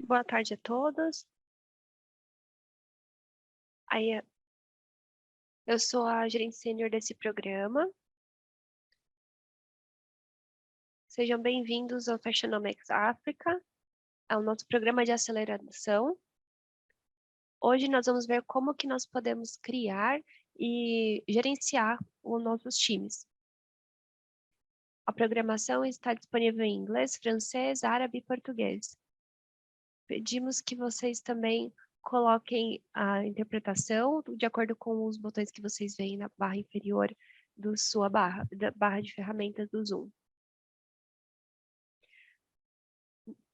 Boa tarde a todos. Eu sou a gerente sênior desse programa. Sejam bem-vindos ao Fashionomics África, ao nosso programa de aceleração. Hoje nós vamos ver como que nós podemos criar e gerenciar os nossos times. A programação está disponível em inglês, francês, árabe e português. Pedimos que vocês também coloquem a interpretação de acordo com os botões que vocês veem na barra inferior da barra de ferramentas do Zoom.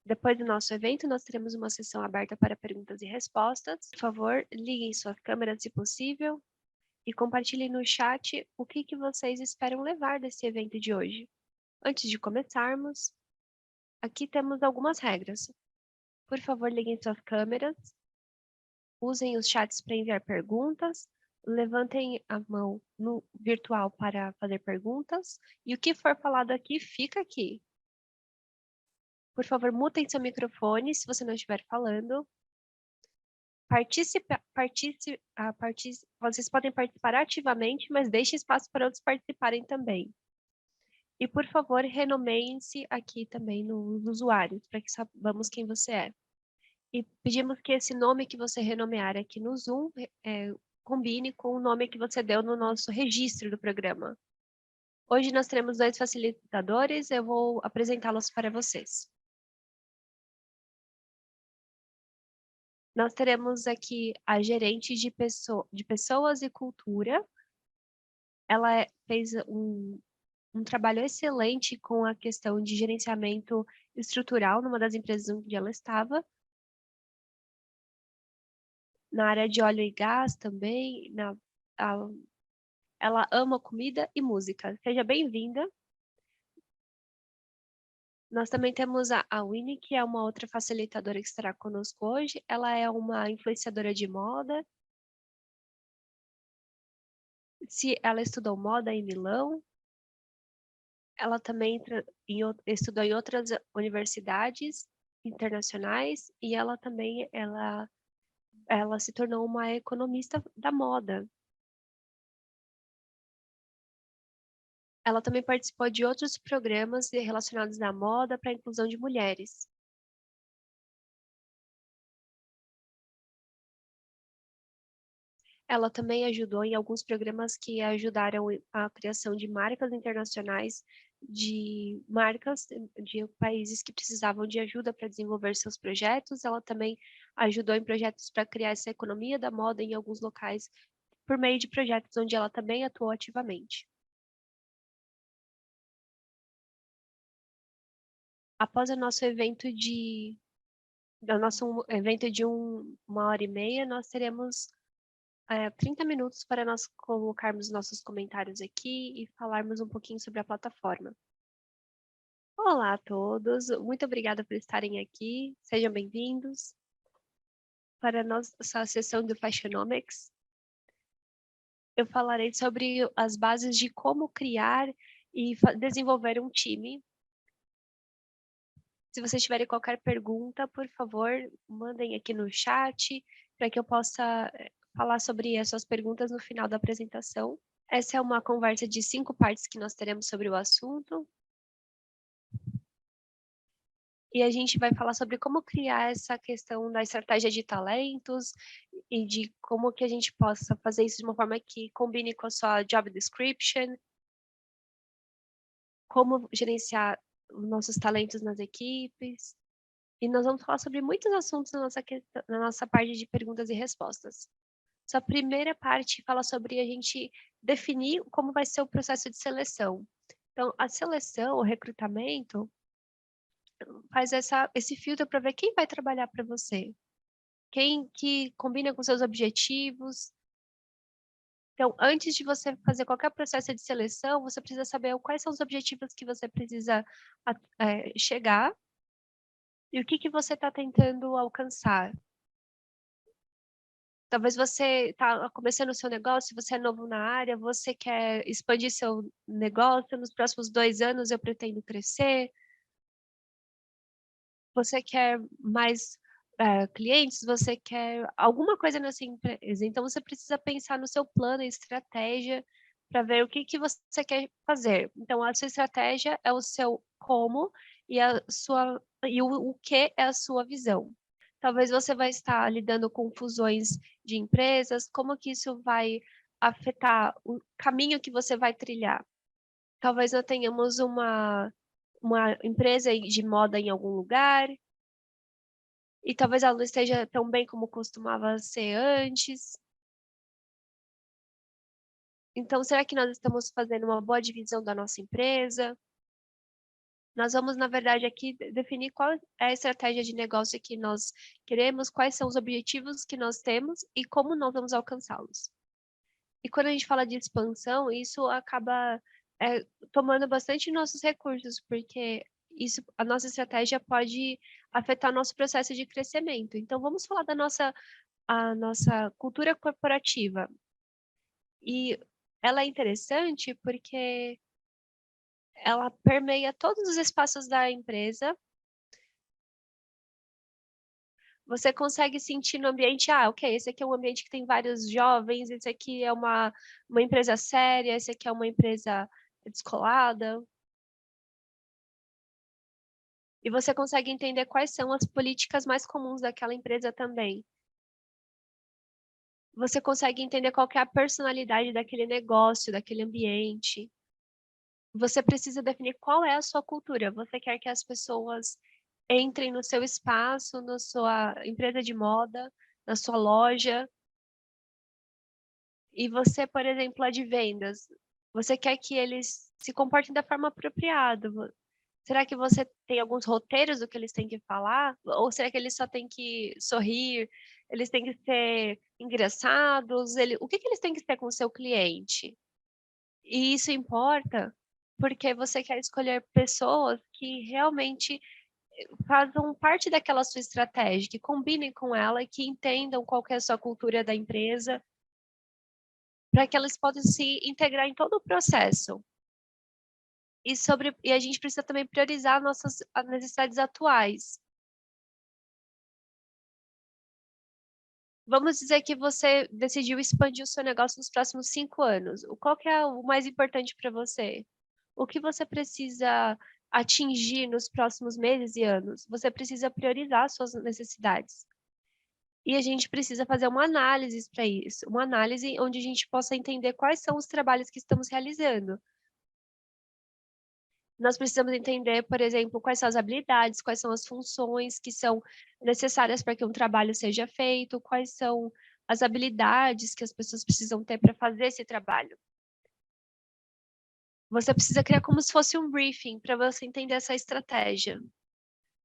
Depois do nosso evento, nós teremos uma sessão aberta para perguntas e respostas. Por favor, liguem suas câmeras se possível e compartilhem no chat o que vocês esperam levar desse evento de hoje. Antes de começarmos, aqui temos algumas regras. Por favor, liguem suas câmeras, usem os chats para enviar perguntas, levantem a mão no virtual para fazer perguntas, e o que for falado aqui, fica aqui. Por favor, mutem seu microfone se você não estiver falando. Vocês podem participar ativamente, mas deixe espaço para outros participarem também. E, por favor, renomeiem-se aqui também nos usuários, para que saibamos quem você é. E pedimos que esse nome que você renomear aqui no Zoom combine com o nome que você deu no nosso registro do programa. Hoje nós teremos 2 facilitadores, eu vou apresentá-los para vocês. Nós teremos aqui a gerente de pessoas e cultura. Ela fez um trabalho excelente com a questão de gerenciamento estrutural numa das empresas onde ela estava. Na área de óleo e gás também. Ela ama comida e música. Seja bem-vinda. Nós também temos a Winnie, que é uma outra facilitadora que estará conosco hoje. Ela é uma influenciadora de moda. Ela estudou moda em Milão. Ela também estudou em outras universidades internacionais e ela também ela se tornou uma economista da moda. Ela também participou de outros programas relacionados à moda para a inclusão de mulheres. Ela também ajudou em alguns programas que ajudaram a criação de marcas internacionais, de marcas de países que precisavam de ajuda para desenvolver seus projetos. Ela também ajudou em projetos para criar essa economia da moda em alguns locais, por meio de projetos onde ela também atuou ativamente. Após o nosso evento de 1h30, nós teremos 30 minutos para nós colocarmos nossos comentários aqui e falarmos um pouquinho sobre a plataforma. Olá a todos, muito obrigada por estarem aqui, sejam bem-vindos para a nossa sessão do Fashionomics. Eu falarei sobre as bases de como criar e desenvolver um time. Se vocês tiverem qualquer pergunta, por favor, mandem aqui no chat, para que eu possa falar sobre as suas perguntas no final da apresentação. Essa é uma conversa de 5 partes que nós teremos sobre o assunto. E a gente vai falar sobre como criar essa questão da estratégia de talentos e de como que a gente possa fazer isso de uma forma que combine com a sua job description, como gerenciar os nossos talentos nas equipes. E nós vamos falar sobre muitos assuntos na nossa parte de perguntas e respostas. Essa primeira parte fala sobre a gente definir como vai ser o processo de seleção. Então, a seleção, o recrutamento, faz esse filtro para ver quem vai trabalhar para você. Quem que combina com seus objetivos. Então, antes de você fazer qualquer processo de seleção, você precisa saber quais são os objetivos que você precisa chegar e o que você está tentando alcançar. Talvez você está começando o seu negócio, você é novo na área, você quer expandir seu negócio, nos próximos 2 anos eu pretendo crescer. Você quer mais, clientes, você quer alguma coisa nessa empresa, então você precisa pensar no seu plano e estratégia para ver o que que você quer fazer. Então a sua estratégia é o seu como e a sua e o que é a sua visão. Talvez você vai estar lidando com fusões de empresas, como que isso vai afetar o caminho que você vai trilhar. Talvez nós tenhamos uma empresa de moda em algum lugar, e talvez ela não esteja tão bem como costumava ser antes. Então, será que nós estamos fazendo uma boa divisão da nossa empresa? Nós vamos, na verdade, aqui definir qual é a estratégia de negócio que nós queremos, quais são os objetivos que nós temos e como nós vamos alcançá-los. E quando a gente fala de expansão, isso acaba tomando bastante nossos recursos, porque isso, a nossa estratégia pode afetar nosso processo de crescimento. Então, vamos falar da nossa cultura corporativa. E ela é interessante porque ela permeia todos os espaços da empresa. Você consegue sentir no ambiente, ok, esse aqui é um ambiente que tem vários jovens, esse aqui é uma empresa séria, esse aqui é uma empresa descolada. E você consegue entender quais são as políticas mais comuns daquela empresa também. Você consegue entender qual que é a personalidade daquele negócio, daquele ambiente. Você precisa definir qual é a sua cultura. Você quer que as pessoas entrem no seu espaço, na sua empresa de moda, na sua loja, e você, por exemplo, é de vendas. Você quer que eles se comportem da forma apropriada. Será que você tem alguns roteiros do que eles têm que falar? Ou será que eles só têm que sorrir? Eles têm que ser engraçados? O que que eles têm que ser com o seu cliente? E isso importa porque você quer escolher pessoas que realmente façam parte daquela sua estratégia, que combinem com ela e que entendam qual que é a sua cultura da empresa, para que elas possam se integrar em todo o processo. E a gente precisa também priorizar nossas as necessidades atuais. Vamos dizer que você decidiu expandir o seu negócio nos próximos 5 anos. Qual que é o mais importante para você? O que você precisa atingir nos próximos meses e anos? Você precisa priorizar suas necessidades. E a gente precisa fazer uma análise para isso, uma análise onde a gente possa entender quais são os trabalhos que estamos realizando. Nós precisamos entender, por exemplo, quais são as habilidades, quais são as funções que são necessárias para que um trabalho seja feito, quais são as habilidades que as pessoas precisam ter para fazer esse trabalho. Você precisa criar como se fosse um briefing para você entender essa estratégia.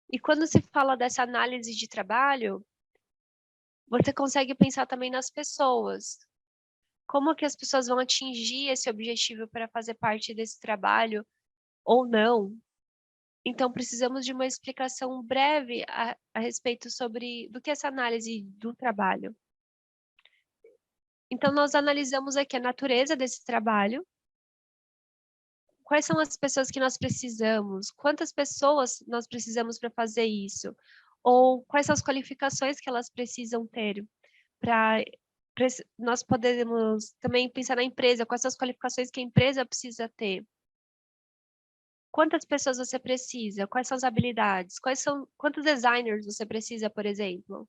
E quando se fala dessa análise de trabalho, você consegue pensar também nas pessoas. Como que as pessoas vão atingir esse objetivo para fazer parte desse trabalho ou não? Então, precisamos de uma explicação breve a respeito sobre do que é essa análise do trabalho. Então, nós analisamos aqui a natureza desse trabalho, quais são as pessoas que nós precisamos, quantas pessoas nós precisamos para fazer isso, ou quais são as qualificações que elas precisam ter para nós podemos também pensar na empresa, quais são as qualificações que a empresa precisa ter. Quantas pessoas você precisa? Quais são as habilidades? Quantos designers você precisa, por exemplo?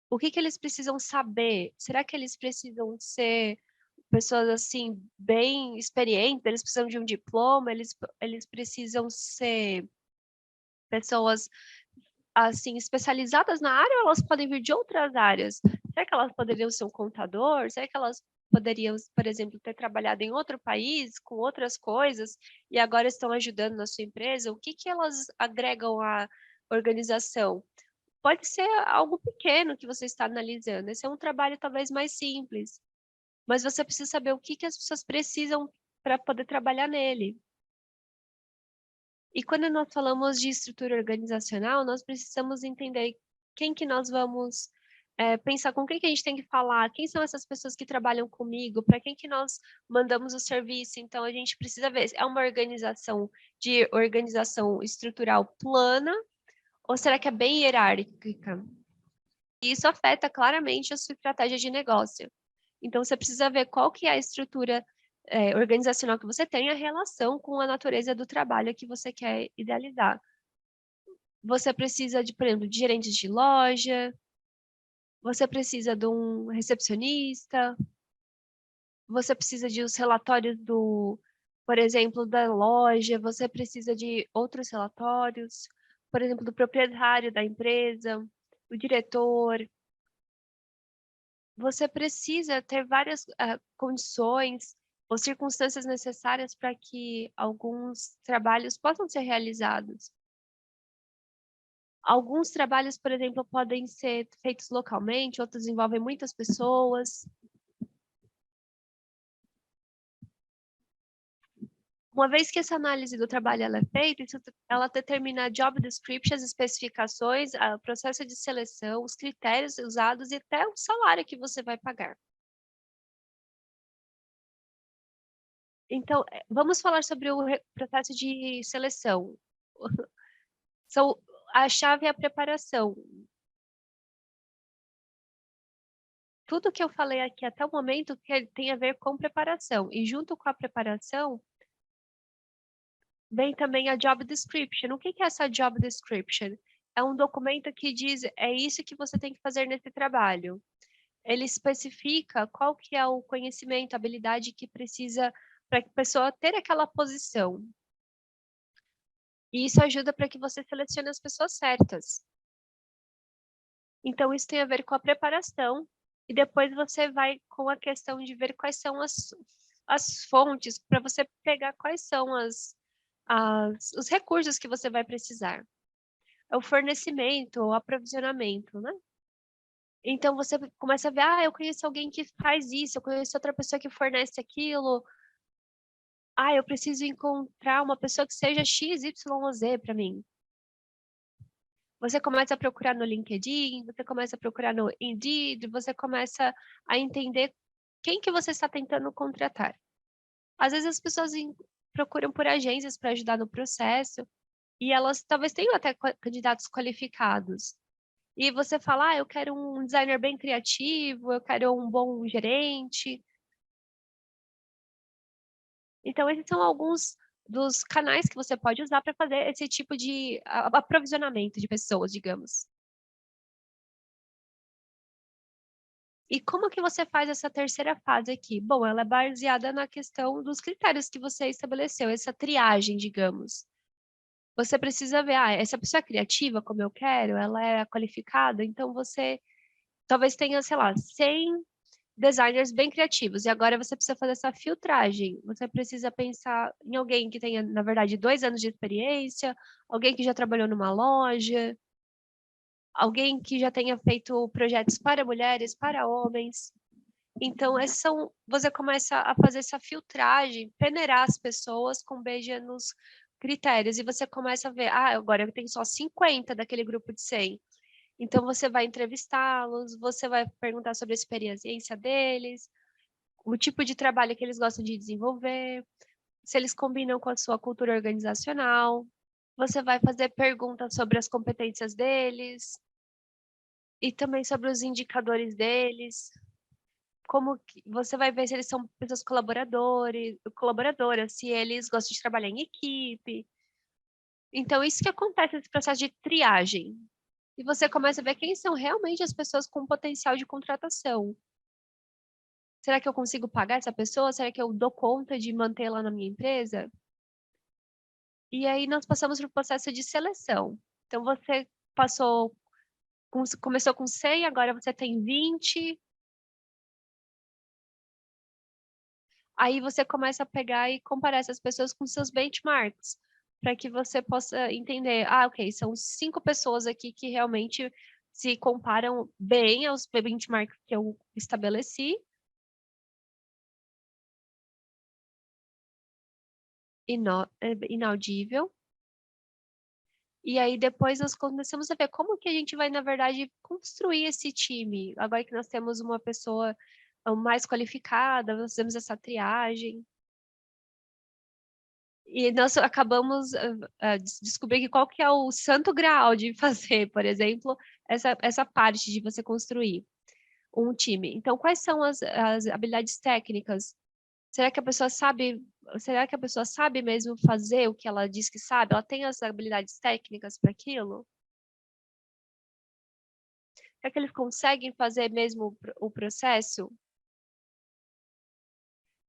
O que que eles precisam saber? Será que eles precisam ser pessoas assim bem experientes? Eles precisam de um diploma? Eles precisam ser pessoas assim especializadas na área ou elas podem vir de outras áreas? Será que elas poderiam ser um contador? Será que elas poderiam, por exemplo, ter trabalhado em outro país com outras coisas e agora estão ajudando na sua empresa? O que que elas agregam à organização? Pode ser algo pequeno que você está analisando. Esse é um trabalho talvez mais simples, mas você precisa saber o que que as pessoas precisam para poder trabalhar nele. E quando nós falamos de estrutura organizacional, nós precisamos entender quem que nós vamos pensar com quem que a gente tem que falar, quem são essas pessoas que trabalham comigo, para quem que nós mandamos o serviço. Então, a gente precisa ver, é uma organização estrutural plana, ou será que é bem hierárquica? E isso afeta claramente a sua estratégia de negócio. Então, você precisa ver qual que é a estrutura organizacional que você tem, a relação com a natureza do trabalho que você quer idealizar. Você precisa de, por exemplo, de gerentes de loja, você precisa de um recepcionista, você precisa de os relatórios por exemplo, da loja, você precisa de outros relatórios, por exemplo, do proprietário da empresa, o diretor. Você precisa ter várias condições ou circunstâncias necessárias para que alguns trabalhos possam ser realizados. Alguns trabalhos, por exemplo, podem ser feitos localmente, outros envolvem muitas pessoas. Uma vez que essa análise do trabalho ela é feita, ela determina job descriptions, especificações, o processo de seleção, os critérios usados e até o salário que você vai pagar. Então, vamos falar sobre o processo de seleção. São, a chave é a preparação. Tudo que eu falei aqui até o momento tem a ver com preparação. E junto com a preparação, vem também a job description. O que é essa job description? É um documento que diz, é isso que você tem que fazer nesse trabalho. Ele especifica qual que é o conhecimento, a habilidade que precisa para a pessoa ter aquela posição. E isso ajuda para que você selecione as pessoas certas. Então, isso tem a ver com a preparação, e depois você vai com a questão de ver quais são as fontes, para você pegar quais são os recursos que você vai precisar. É o fornecimento, o aprovisionamento, né? Então, você começa a ver, eu conheço alguém que faz isso, eu conheço outra pessoa que fornece aquilo. Eu preciso encontrar uma pessoa que seja X, Y ou Z para mim. Você começa a procurar no LinkedIn, você começa a procurar no Indeed, você começa a entender quem que você está tentando contratar. Às vezes as pessoas procuram por agências para ajudar no processo e elas talvez tenham até candidatos qualificados. E você fala, eu quero um designer bem criativo, eu quero um bom gerente. Então, esses são alguns dos canais que você pode usar para fazer esse tipo de aprovisionamento de pessoas, digamos. E como que você faz essa terceira fase aqui? Bom, ela é baseada na questão dos critérios que você estabeleceu, essa triagem, digamos. Você precisa ver, essa pessoa é criativa, como eu quero, ela é qualificada, então você talvez tenha, sei lá, 100 designers bem criativos, e agora você precisa fazer essa filtragem. Você precisa pensar em alguém que tenha, na verdade, 2 anos de experiência, alguém que já trabalhou numa loja, alguém que já tenha feito projetos para mulheres, para homens. Então, você começa a fazer essa filtragem, peneirar as pessoas com base nos critérios, e você começa a ver, agora eu tenho só 50 daquele grupo de 100. Então, você vai entrevistá-los, você vai perguntar sobre a experiência deles, o tipo de trabalho que eles gostam de desenvolver, se eles combinam com a sua cultura organizacional. Você vai fazer perguntas sobre as competências deles e também sobre os indicadores deles. Como que você vai ver se eles são pessoas colaboradoras, se eles gostam de trabalhar em equipe. Então, isso que acontece nesse processo de triagem. E você começa a ver quem são realmente as pessoas com potencial de contratação. Será que eu consigo pagar essa pessoa? Será que eu dou conta de mantê-la na minha empresa? E aí nós passamos para o processo de seleção. Então, você começou com 100, agora você tem 20. Aí você começa a pegar e comparar essas pessoas com seus benchmarks, para que você possa entender, ok, são 5 pessoas aqui que realmente se comparam bem aos benchmarks que eu estabeleci. Inaudível. E aí depois nós começamos a ver como que a gente vai, na verdade, construir esse time. Agora que nós temos uma pessoa mais qualificada, nós fizemos essa triagem. E nós acabamos descobrir que qual que é o santo graal de fazer, por exemplo, essa parte de você construir um time. Então, quais são as habilidades técnicas? Será que a pessoa sabe, será que a pessoa sabe mesmo fazer o que ela diz que sabe? Ela tem as habilidades técnicas para aquilo? Será que eles conseguem fazer mesmo o processo?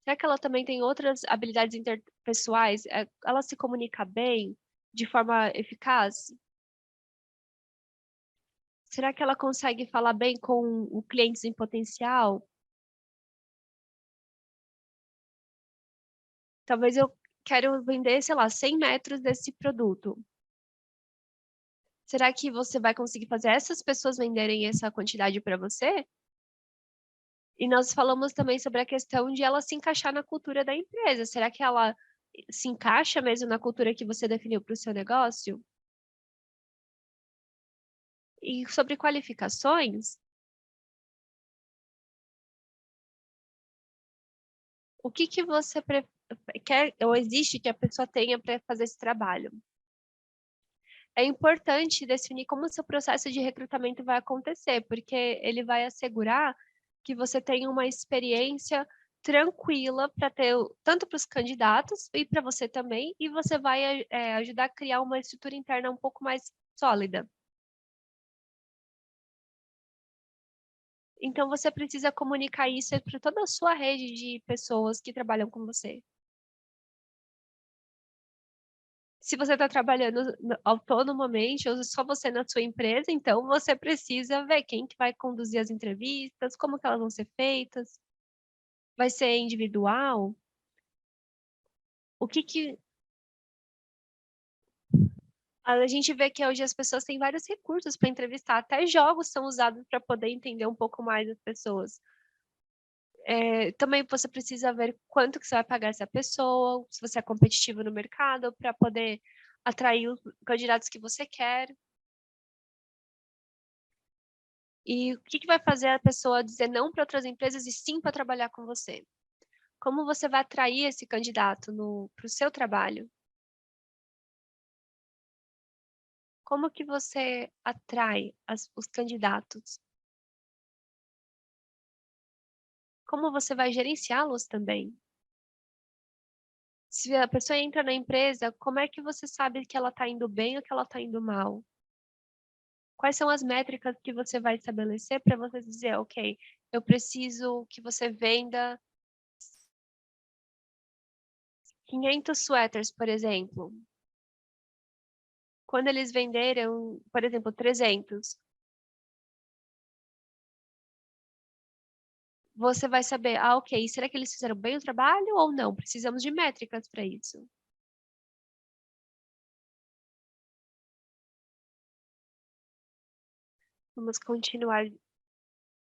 Será que ela também tem outras habilidades interpessoais? Ela se comunica bem, de forma eficaz? Será que ela consegue falar bem com o clientes em potencial? Talvez eu quero vender, sei lá, 100 metros desse produto. Será que você vai conseguir fazer essas pessoas venderem essa quantidade para você? E nós falamos também sobre a questão de ela se encaixar na cultura da empresa. Será que ela se encaixa mesmo na cultura que você definiu para o seu negócio? E sobre qualificações, o que que você quer ou existe que a pessoa tenha para fazer esse trabalho? É importante definir como o seu processo de recrutamento vai acontecer, porque ele vai assegurar que você tenha uma experiência tranquila para ter tanto para os candidatos e para você também, e você vai ajudar a criar uma estrutura interna um pouco mais sólida. Então você precisa comunicar isso para toda a sua rede de pessoas que trabalham com você. Se você está trabalhando autonomamente ou só você na sua empresa, então você precisa ver quem que vai conduzir as entrevistas, como que elas vão ser feitas, vai ser individual, o que que a gente vê que hoje as pessoas têm vários recursos para entrevistar, até jogos são usados para poder entender um pouco mais as pessoas. Também você precisa ver quanto que você vai pagar essa pessoa, se você é competitivo no mercado, para poder atrair os candidatos que você quer. E o que que vai fazer a pessoa dizer não para outras empresas e sim para trabalhar com você? Como você vai atrair esse candidato para o seu trabalho? Como que você atrai os candidatos? Como você vai gerenciá-los também? Se a pessoa entra na empresa, como é que você sabe que ela está indo bem ou que ela está indo mal? Quais são as métricas que você vai estabelecer para você dizer, ok, eu preciso que você venda 500 suéteres, por exemplo. Quando eles venderam, por exemplo, 300, você vai saber, ok, será que eles fizeram bem o trabalho ou não? Precisamos de métricas para isso. Vamos continuar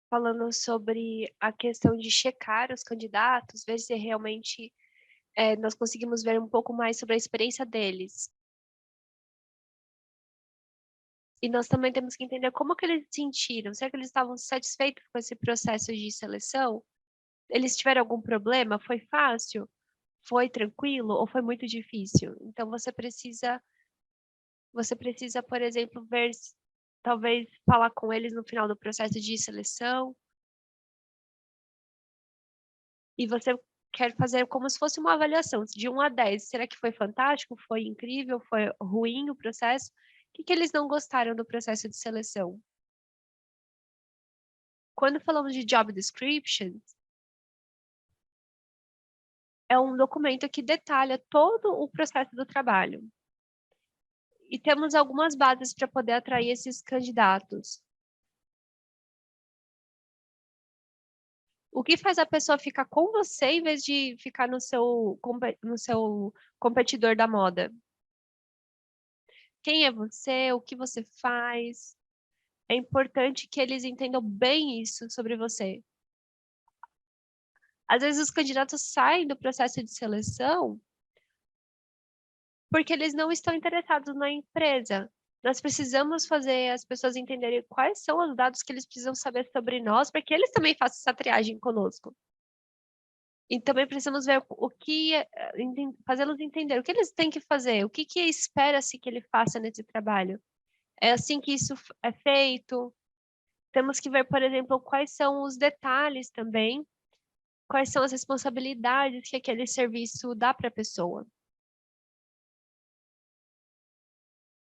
falando sobre a questão de checar os candidatos, ver se realmente nós conseguimos ver um pouco mais sobre a experiência deles. E nós também temos que entender como que eles se sentiram. Será que eles estavam satisfeitos com esse processo de seleção? Eles tiveram algum problema? Foi fácil? Foi tranquilo ou foi muito difícil? Então você precisa, por exemplo, ver, talvez falar com eles no final do processo de seleção, e você quer fazer como se fosse uma avaliação, de 1 a 10. Será que foi fantástico? Foi incrível? Foi ruim o processo? O que que eles não gostaram do processo de seleção? Quando falamos de job description, é um documento que detalha todo o processo do trabalho. E temos algumas bases para poder atrair esses candidatos. O que faz a pessoa ficar com você em vez de ficar no seu competidor da moda? Quem é você? O que você faz? É importante que eles entendam bem isso sobre você. Às vezes os candidatos saem do processo de seleção porque eles não estão interessados na empresa. Nós precisamos fazer as pessoas entenderem quais são os dados que eles precisam saber sobre nós, para que eles também façam essa triagem conosco. E também precisamos ver o que, fazê-los entender o que eles têm que fazer, o que espera-se que ele faça nesse trabalho. É assim que isso é feito. Temos que ver, por exemplo, quais são os detalhes também, quais são as responsabilidades que aquele serviço dá para a pessoa.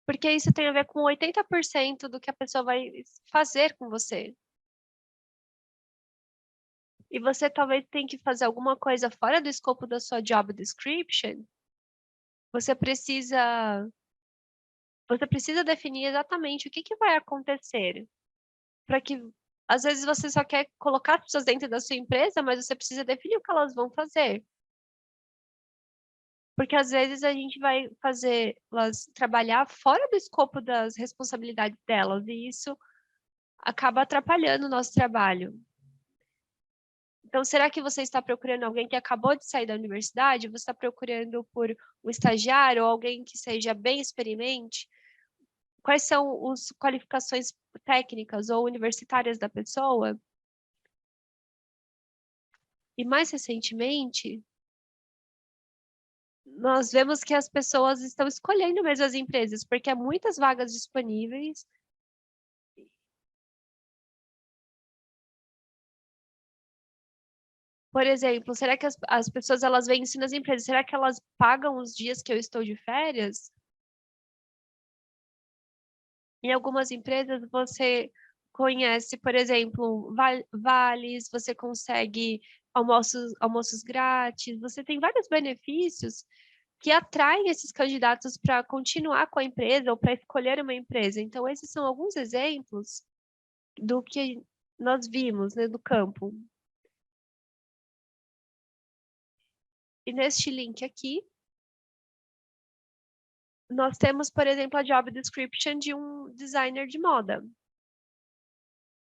Porque isso tem a ver com 80% do que a pessoa vai fazer com você. E você talvez tenha que fazer alguma coisa fora do escopo da sua job description. Você precisa, você precisa definir exatamente o que vai acontecer. Para que, às vezes, você só quer colocar as pessoas dentro da sua empresa, mas você precisa definir o que elas vão fazer. Porque, às vezes, a gente vai fazer elas trabalhar fora do escopo das responsabilidades delas, e isso acaba atrapalhando o nosso trabalho. Então, será que você está procurando alguém que acabou de sair da universidade? Você está procurando por um estagiário ou alguém que seja bem experiente? Quais são as qualificações técnicas ou universitárias da pessoa? E mais recentemente, nós vemos que as pessoas estão escolhendo mesmo as empresas, porque há muitas vagas disponíveis. Por exemplo, será que as pessoas elas veem isso nas empresas? Será que elas pagam os dias que eu estou de férias? Em algumas empresas você conhece, por exemplo, vales, você consegue almoços grátis, você tem vários benefícios que atraem esses candidatos para continuar com a empresa ou para escolher uma empresa. Então, esses são alguns exemplos do que nós vimos, né, do campo. E neste link aqui, nós temos, por exemplo, a job description de um designer de moda.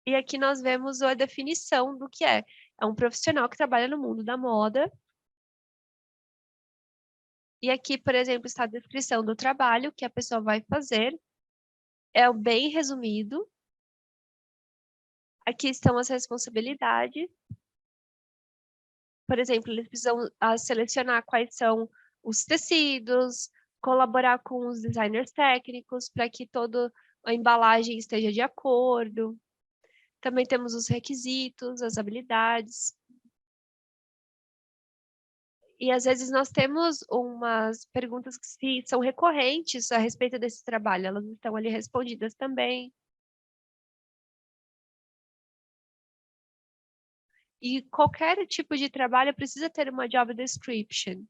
E aqui nós vemos a definição do que é. É um profissional que trabalha no mundo da moda. E aqui, por exemplo, está a descrição do trabalho que a pessoa vai fazer. É o bem resumido. Aqui estão as responsabilidades. Por exemplo, eles precisam selecionar quais são os tecidos, colaborar com os designers técnicos para que toda a embalagem esteja de acordo. Também temos os requisitos, as habilidades. E às vezes nós temos umas perguntas que são recorrentes a respeito desse trabalho, elas estão ali respondidas também. E qualquer tipo de trabalho precisa ter uma job description.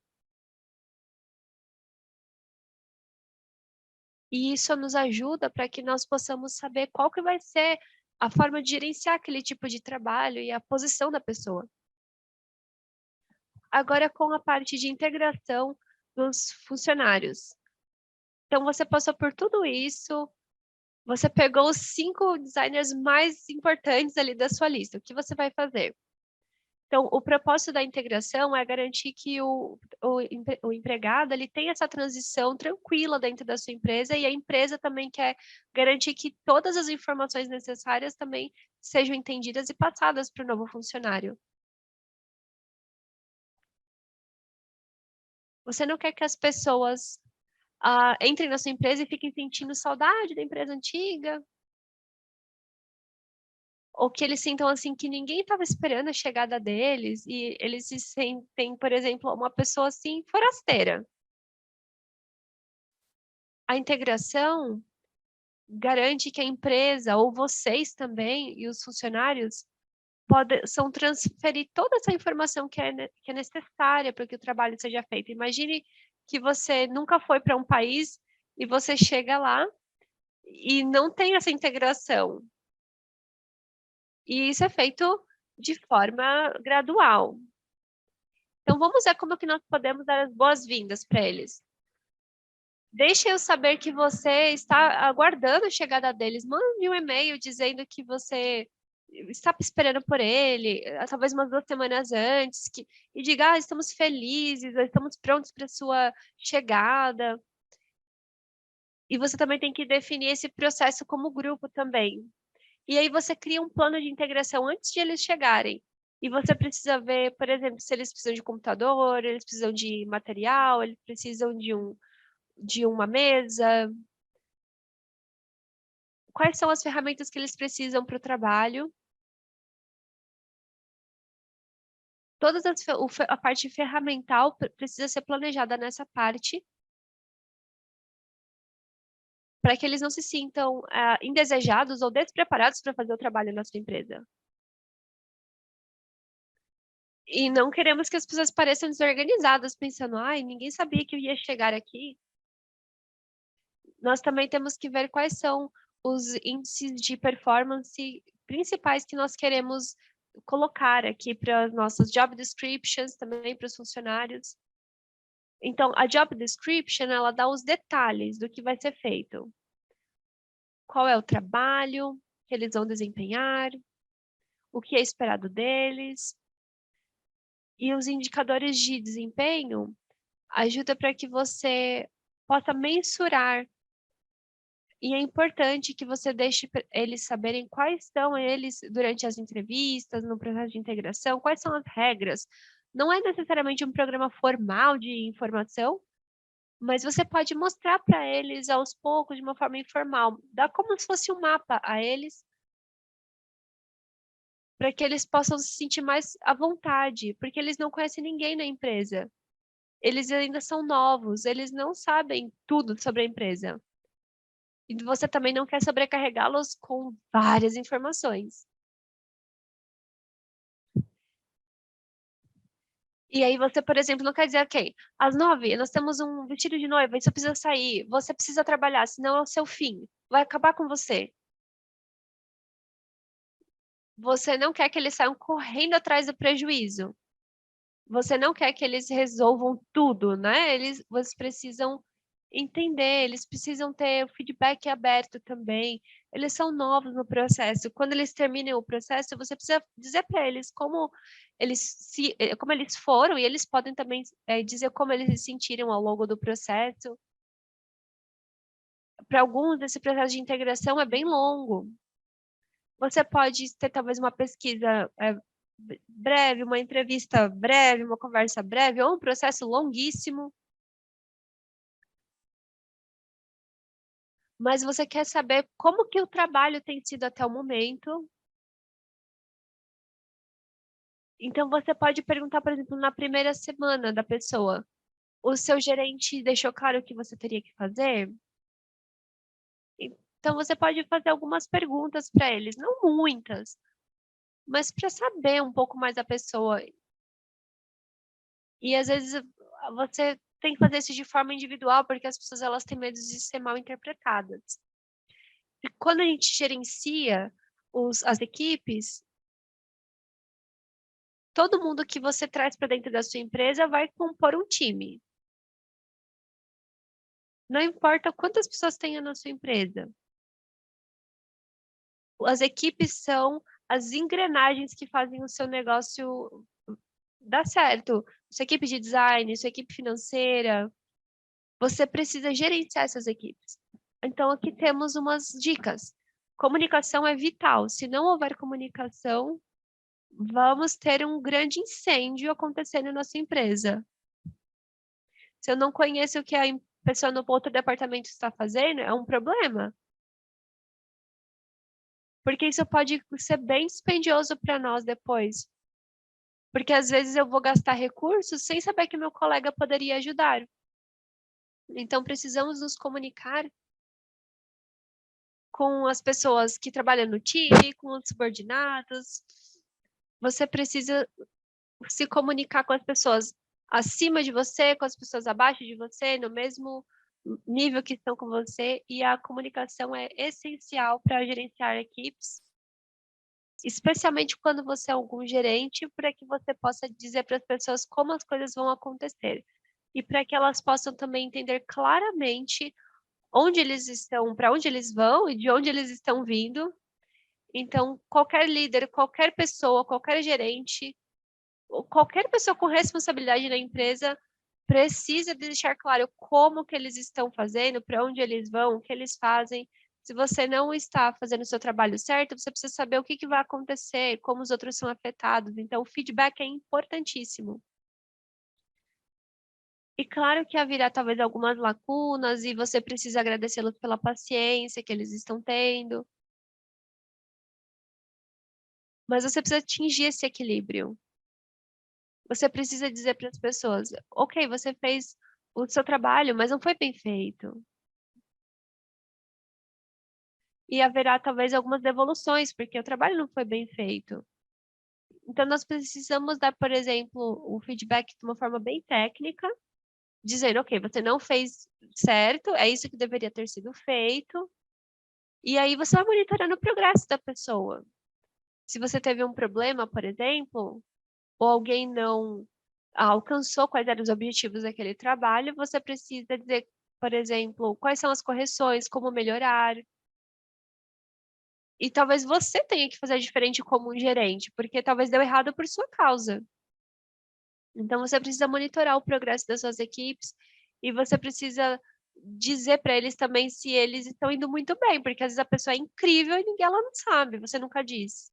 E isso nos ajuda para que nós possamos saber qual que vai ser a forma de gerenciar aquele tipo de trabalho e a posição da pessoa. Agora, com a parte de integração dos funcionários. Então, você passou por tudo isso, você pegou os 5 designers mais importantes ali da sua lista. O que você vai fazer? Então, o propósito da integração é garantir que o empregado ele tenha essa transição tranquila dentro da sua empresa e a empresa também quer garantir que todas as informações necessárias também sejam entendidas e passadas para o novo funcionário. Você não quer que as pessoas entrem na sua empresa e fiquem sentindo saudade da empresa antiga, ou que eles sintam assim que ninguém estava esperando a chegada deles e eles se sentem, por exemplo, uma pessoa assim forasteira. A integração garante que a empresa, ou vocês também, e os funcionários, são transferir toda essa informação que é necessária para que o trabalho seja feito. Imagine que você nunca foi para um país e você chega lá e não tem essa integração. E isso é feito de forma gradual. Então, vamos ver como que nós podemos dar as boas-vindas para eles. Deixe eu saber que você está aguardando a chegada deles. Mande um e-mail dizendo que você está esperando por ele, talvez umas 2 semanas antes, e diga, estamos felizes, estamos prontos para sua chegada. E você também tem que definir esse processo como grupo também. E aí você cria um plano de integração antes de eles chegarem. E você precisa ver, por exemplo, se eles precisam de computador, eles precisam de material, eles precisam de uma mesa, quais são as ferramentas que eles precisam para o trabalho. A parte ferramental precisa ser planejada nessa parte, para que eles não se sintam indesejados ou despreparados para fazer o trabalho na sua empresa. E não queremos que as pessoas pareçam desorganizadas, pensando, ai, ninguém sabia que eu ia chegar aqui. Nós também temos que ver quais são os índices de performance principais que nós queremos colocar aqui para as nossas job descriptions, também para os funcionários. Então, a job description, ela dá os detalhes do que vai ser feito. Qual é o trabalho que eles vão desempenhar, o que é esperado deles. E os indicadores de desempenho ajuda para que você possa mensurar. E é importante que você deixe eles saberem quais são eles durante as entrevistas, no processo de integração, quais são as regras. Não é necessariamente um programa formal de informação, mas você pode mostrar para eles aos poucos, de uma forma informal. Dá como se fosse um mapa a eles, para que eles possam se sentir mais à vontade, porque eles não conhecem ninguém na empresa. Eles ainda são novos, eles não sabem tudo sobre a empresa. E você também não quer sobrecarregá-los com várias informações. E aí você, por exemplo, não quer dizer, ok, às 9 nós temos um vestido de noiva, isso precisa sair, você precisa trabalhar, senão é o seu fim, vai acabar com você. Você não quer que eles saiam correndo atrás do prejuízo. Você não quer que eles resolvam tudo, né? Vocês precisam entender, eles precisam ter o feedback aberto também. Eles são novos no processo. Quando eles terminam o processo, você precisa dizer para eles como eles foram e eles podem também dizer como eles se sentiram ao longo do processo. Para alguns, esse processo de integração é bem longo. Você pode ter talvez uma pesquisa breve, uma entrevista breve, uma conversa breve, ou um processo longuíssimo. Mas você quer saber como que o trabalho tem sido até o momento. Então, você pode perguntar, por exemplo, na primeira semana da pessoa, o seu gerente deixou claro o que você teria que fazer? Então, você pode fazer algumas perguntas para eles, não muitas, mas para saber um pouco mais da pessoa. E às vezes você tem que fazer isso de forma individual, porque as pessoas elas têm medo de ser mal interpretadas. E quando a gente gerencia as equipes, todo mundo que você traz para dentro da sua empresa vai compor um time. Não importa quantas pessoas tenha na sua empresa. As equipes são as engrenagens que fazem o seu negócio dar certo. Sua equipe de design, sua equipe financeira, você precisa gerenciar essas equipes. Então, aqui temos umas dicas. Comunicação é vital. Se não houver comunicação, vamos ter um grande incêndio acontecendo na sua empresa. Se eu não conheço o que a pessoa no outro departamento está fazendo, é um problema. Porque isso pode ser bem dispendioso para nós depois. Porque às vezes eu vou gastar recursos sem saber que meu colega poderia ajudar. Então precisamos nos comunicar com as pessoas que trabalham no time, com os subordinados. Você precisa se comunicar com as pessoas acima de você, com as pessoas abaixo de você, no mesmo nível que estão com você, e a comunicação é essencial para gerenciar equipes, especialmente quando você é algum gerente, para que você possa dizer para as pessoas como as coisas vão acontecer, e para que elas possam também entender claramente onde eles estão, para onde eles vão e de onde eles estão vindo. Então, qualquer líder, qualquer pessoa, qualquer gerente, qualquer pessoa com responsabilidade na empresa precisa deixar claro como que eles estão fazendo, para onde eles vão, o que eles fazem. Se você não está fazendo o seu trabalho certo, você precisa saber o que que vai acontecer, como os outros são afetados. Então, o feedback é importantíssimo. E claro que haverá talvez algumas lacunas e você precisa agradecê-los pela paciência que eles estão tendo, mas você precisa atingir esse equilíbrio. Você precisa dizer para as pessoas: ok, você fez o seu trabalho, mas não foi bem feito. E haverá talvez algumas devoluções, porque o trabalho não foi bem feito. Então, nós precisamos dar, por exemplo, o feedback de uma forma bem técnica, dizendo: ok, você não fez certo, é isso que deveria ter sido feito. E aí você vai monitorando o progresso da pessoa. Se você teve um problema, por exemplo, ou alguém não alcançou quais eram os objetivos daquele trabalho, você precisa dizer, por exemplo, quais são as correções, como melhorar. E talvez você tenha que fazer diferente como um gerente, porque talvez deu errado por sua causa. Então você precisa monitorar o progresso das suas equipes e você precisa dizer para eles também se eles estão indo muito bem, porque às vezes a pessoa é incrível e ninguém ela não sabe, você nunca diz.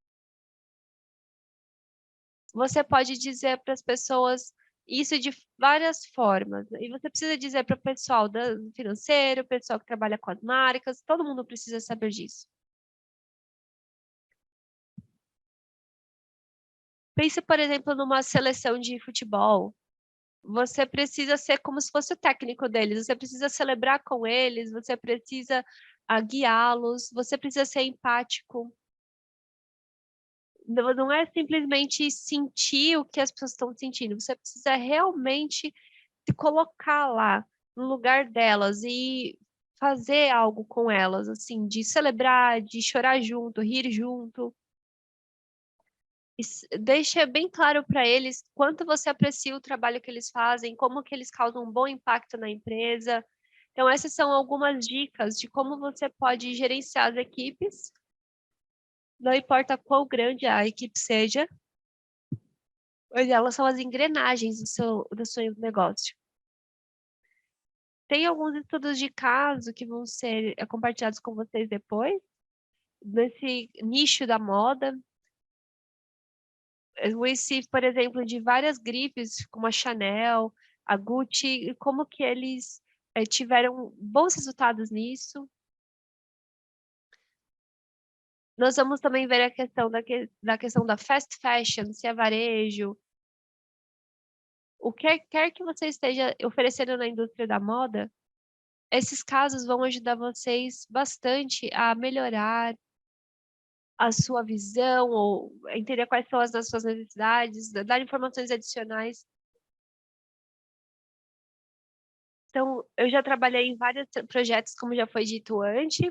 Você pode dizer para as pessoas isso de várias formas. E você precisa dizer para o pessoal do financeiro, o pessoal que trabalha com as marcas, todo mundo precisa saber disso. Pense, por exemplo, numa seleção de futebol. Você precisa ser como se fosse o técnico deles, você precisa celebrar com eles, você precisa guiá-los, você precisa ser empático. Não é simplesmente sentir o que as pessoas estão sentindo, você precisa realmente se colocar lá no lugar delas e fazer algo com elas, assim, de celebrar, de chorar junto, rir junto. Deixa bem claro para eles quanto você aprecia o trabalho que eles fazem, como que eles causam um bom impacto na empresa. Então, essas são algumas dicas de como você pode gerenciar as equipes, não importa quão grande a equipe seja, mas elas são as engrenagens do seu negócio. Tem alguns estudos de caso que vão ser compartilhados com vocês depois, nesse nicho da moda. Eu conheci, por exemplo, de várias grifes, como a Chanel, a Gucci, e como que eles tiveram bons resultados nisso. Nós vamos também ver a questão da questão da fast fashion, se é varejo. O que quer que você esteja oferecendo na indústria da moda, esses casos vão ajudar vocês bastante a melhorar a sua visão ou entender quais são as suas necessidades, dar informações adicionais. Então, eu já trabalhei em vários projetos, como já foi dito antes.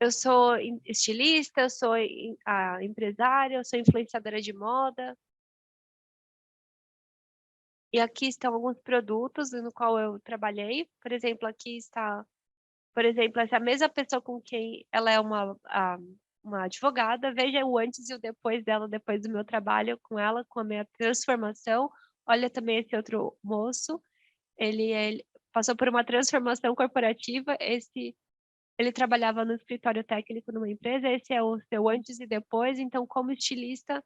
Eu sou estilista, eu sou empresária, eu sou influenciadora de moda. E aqui estão alguns produtos no qual eu trabalhei. Por exemplo, aqui está, por exemplo, essa mesma pessoa com quem ela é uma advogada. Veja o antes e o depois dela, depois do meu trabalho com ela, com a minha transformação. Olha também esse outro moço. Ele passou por uma transformação corporativa. Ele trabalhava no escritório técnico numa empresa. Esse é o seu antes e depois. Então, como estilista,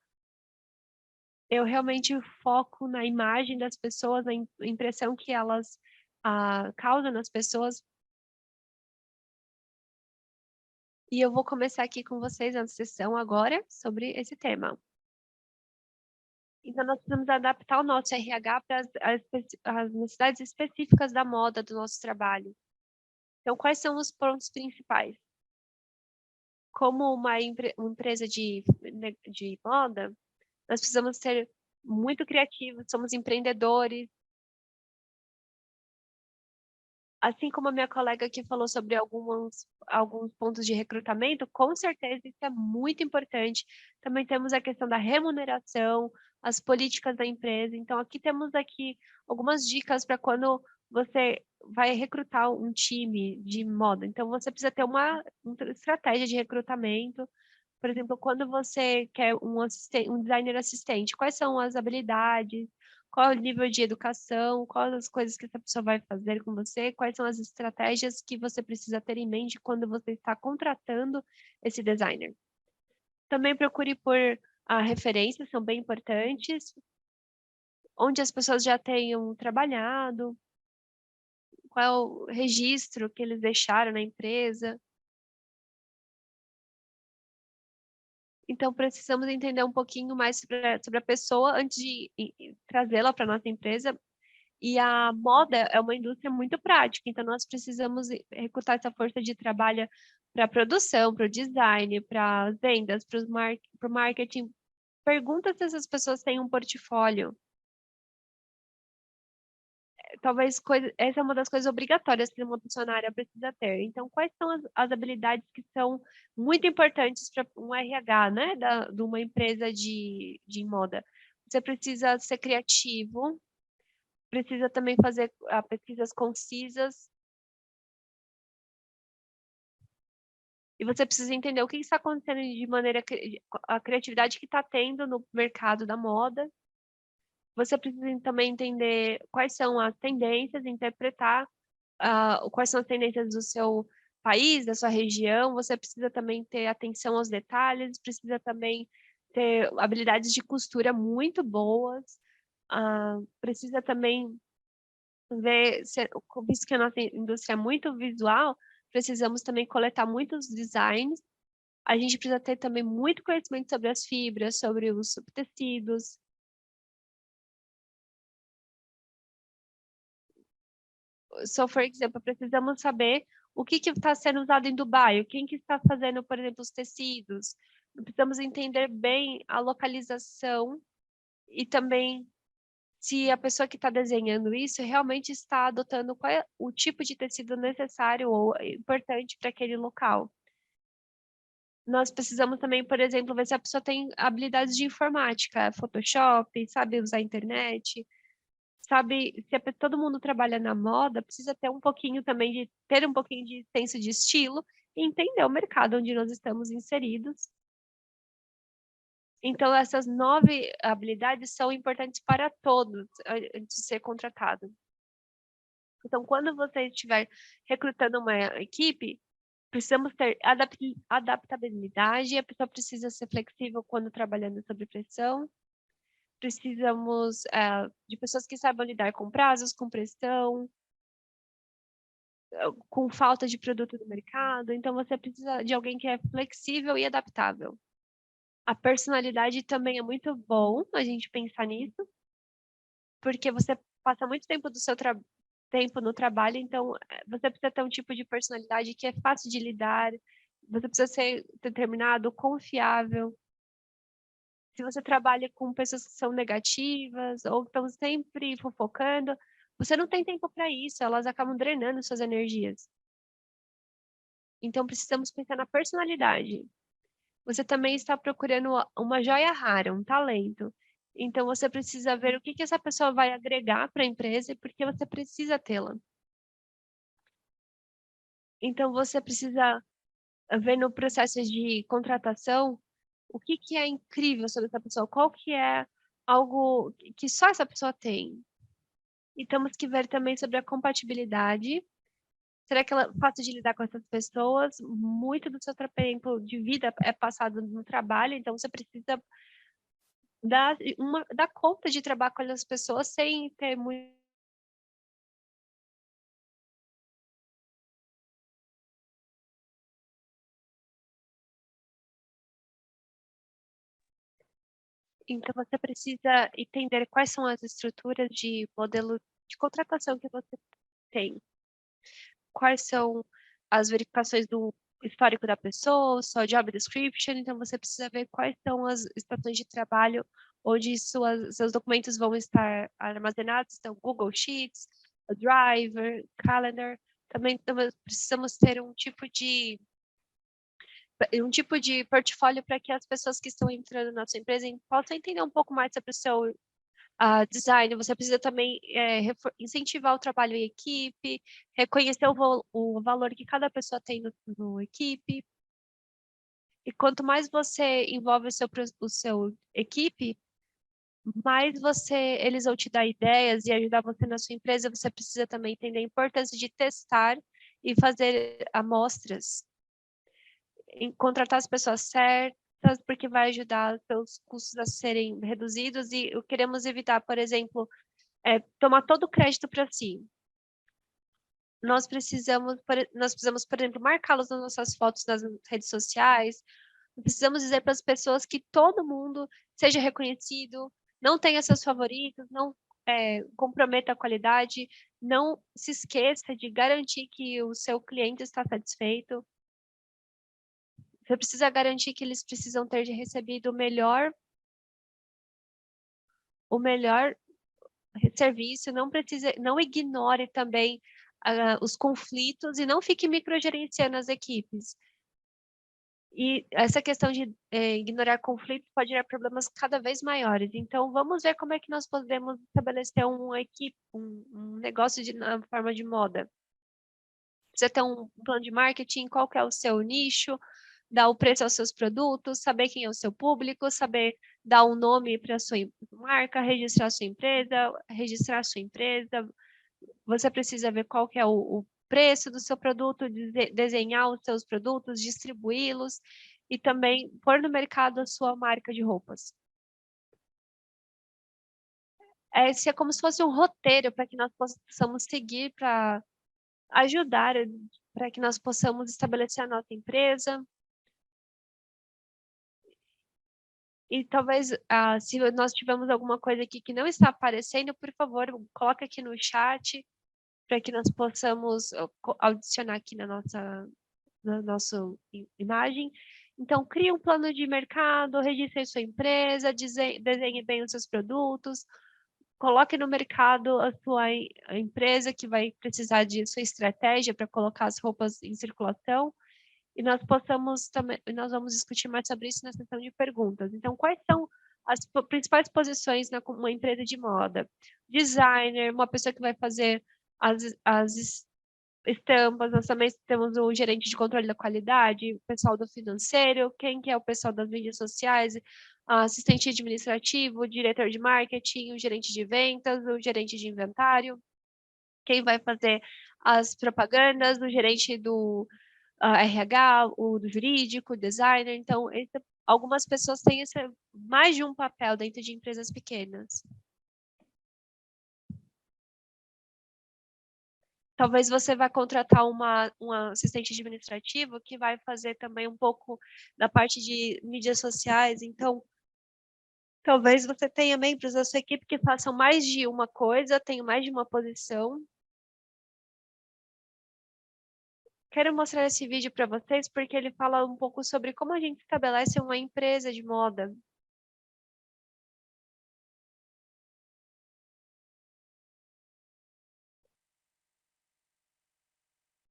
eu realmente foco na imagem das pessoas, na impressão que elas causam nas pessoas. E eu vou começar aqui com vocês a sessão agora sobre esse tema. Então, nós precisamos adaptar o nosso RH para as necessidades específicas da moda do nosso trabalho. Então, quais são os pontos principais? Como uma empresa de moda, nós precisamos ser muito criativos, somos empreendedores. Assim como a minha colega aqui falou sobre alguns pontos de recrutamento, com certeza isso é muito importante. Também temos a questão da remuneração, as políticas da empresa. Então, temos aqui algumas dicas para quando você vai recrutar um time de moda. Então, você precisa ter uma estratégia de recrutamento. Por exemplo, quando você quer um designer assistente, quais são as habilidades? qual é o nível de educação, quais as coisas que essa pessoa vai fazer com você, quais são as estratégias que você precisa ter em mente quando você está contratando esse designer. Também procure por referências, são bem importantes, onde as pessoas já tenham trabalhado, qual é o registro que eles deixaram na empresa. Então, precisamos entender um pouquinho mais sobre a pessoa antes de trazê-la para a nossa empresa. E a moda é uma indústria muito prática, então nós precisamos recrutar essa força de trabalho para a produção, para o design, para as vendas, para o marketing. Pergunta se essas pessoas têm um portfólio. Talvez essa é uma das coisas obrigatórias que uma funcionária precisa ter. Então, quais são as habilidades que são muito importantes para um RH, né, de uma empresa de moda? Você precisa ser criativo, precisa também fazer pesquisas concisas, e você precisa entender o que está acontecendo de maneira a criatividade que está tendo no mercado da moda. Você precisa também entender quais são as tendências, interpretar quais são as tendências do seu país, da sua região. Você precisa também ter atenção aos detalhes, precisa também ter habilidades de costura muito boas. Precisa também ver, visto que a nossa indústria é muito visual, precisamos também coletar muitos designs. A gente precisa ter também muito conhecimento sobre as fibras, sobre os subtecidos. So, por exemplo, precisamos saber o que está sendo usado em Dubai, quem que está fazendo, por exemplo, os tecidos. Precisamos entender bem a localização e também se a pessoa que está desenhando isso realmente está adotando qual é o tipo de tecido necessário ou importante para aquele local. Nós precisamos também, por exemplo, ver se a pessoa tem habilidades de informática, Photoshop, sabe usar a internet, sabe, se todo mundo trabalha na moda, precisa ter um pouquinho também ter um pouquinho de senso de estilo e entender o mercado onde nós estamos inseridos. Então, essas 9 habilidades são importantes para todos antes de ser contratado. Então, quando você estiver recrutando uma equipe, precisamos ter adaptabilidade, a pessoa precisa ser flexível quando trabalhando sob pressão. Precisamos de pessoas que saibam lidar com prazos, com pressão, com falta de produto no mercado. Então, você precisa de alguém que é flexível e adaptável. A personalidade também é muito bom a gente pensar nisso, porque você passa muito tempo do seu tempo no trabalho, então você precisa ter um tipo de personalidade que é fácil de lidar, você precisa ser determinado, confiável. Se você trabalha com pessoas que são negativas ou estão sempre fofocando, você não tem tempo para isso, elas acabam drenando suas energias. Então, precisamos pensar na personalidade. Você também está procurando uma joia rara, um talento. Então, você precisa ver o que essa pessoa vai agregar para a empresa e por que você precisa tê-la. Então, você precisa ver no processo de contratação o que é incrível sobre essa pessoa, qual que é algo que só essa pessoa tem. E temos que ver também sobre a compatibilidade. Será que ela é fácil de lidar com essas pessoas? Muito do seu tempo de vida é passado no trabalho, então você precisa dar conta de trabalhar com as pessoas sem ter muito. Então você precisa entender quais são as estruturas de modelo de contratação que você tem. Quais são as verificações do histórico da pessoa, sua job description, então você precisa ver quais são as estações de trabalho onde seus documentos vão estar armazenados, então Google Sheets, Drive, Calendar. Também precisamos ter um tipo de portfólio para que as pessoas que estão entrando na sua empresa possam entender um pouco mais sobre o seu design. Você precisa também incentivar o trabalho em equipe, reconhecer o valor que cada pessoa tem no equipe. E quanto mais você envolve o seu equipe, mais eles vão te dar ideias e ajudar você na sua empresa, você precisa também entender a importância de testar e fazer amostras, contratar as pessoas certas, porque vai ajudar os seus custos a serem reduzidos e queremos evitar, por exemplo, tomar todo o crédito para si. Nós precisamos, por exemplo, marcá-los nas nossas fotos nas redes sociais. Precisamos dizer para as pessoas que todo mundo seja reconhecido, não tenha seus favoritos, não comprometa a qualidade, não se esqueça de garantir que o seu cliente está satisfeito. Você precisa garantir que eles precisam ter recebido o melhor serviço, não ignore também os conflitos e não fique microgerenciando as equipes. E essa questão de ignorar conflitos pode gerar problemas cada vez maiores. Então, vamos ver como é que nós podemos estabelecer uma equipe, um negócio na forma de moda. Precisa ter um plano de marketing, qual que é o seu nicho, dar o preço aos seus produtos, saber quem é o seu público, saber dar um nome para a sua marca, registrar sua empresa. Você precisa ver qual que é o preço do seu produto, desenhar os seus produtos, distribuí-los e também pôr no mercado a sua marca de roupas. Esse é como se fosse um roteiro para que nós possamos seguir para ajudar, para que nós possamos estabelecer a nossa empresa. E talvez, se nós tivermos alguma coisa aqui que não está aparecendo, por favor, coloque aqui no chat para que nós possamos adicionar aqui na nossa imagem. Então, crie um plano de mercado, registre sua empresa, desenhe bem os seus produtos, coloque no mercado a empresa que vai precisar de sua estratégia para colocar as roupas em circulação. E nós vamos discutir mais sobre isso na sessão de perguntas. Então, quais são as principais posições numa empresa de moda? Designer, uma pessoa que vai fazer as estampas, nós também temos o gerente de controle da qualidade, o pessoal do financeiro, quem que é o pessoal das mídias sociais, assistente administrativo, o diretor de marketing, o gerente de vendas, o gerente de inventário, quem vai fazer as propagandas, o gerente do RH, o do jurídico, o designer. Então, algumas pessoas têm mais de um papel dentro de empresas pequenas. Talvez você vá contratar um assistente administrativo que vai fazer também um pouco da parte de mídias sociais. Então, talvez você tenha membros da sua equipe que façam mais de uma coisa, tenham mais de uma posição. Quero mostrar esse vídeo para vocês porque ele fala um pouco sobre como a gente estabelece uma empresa de moda.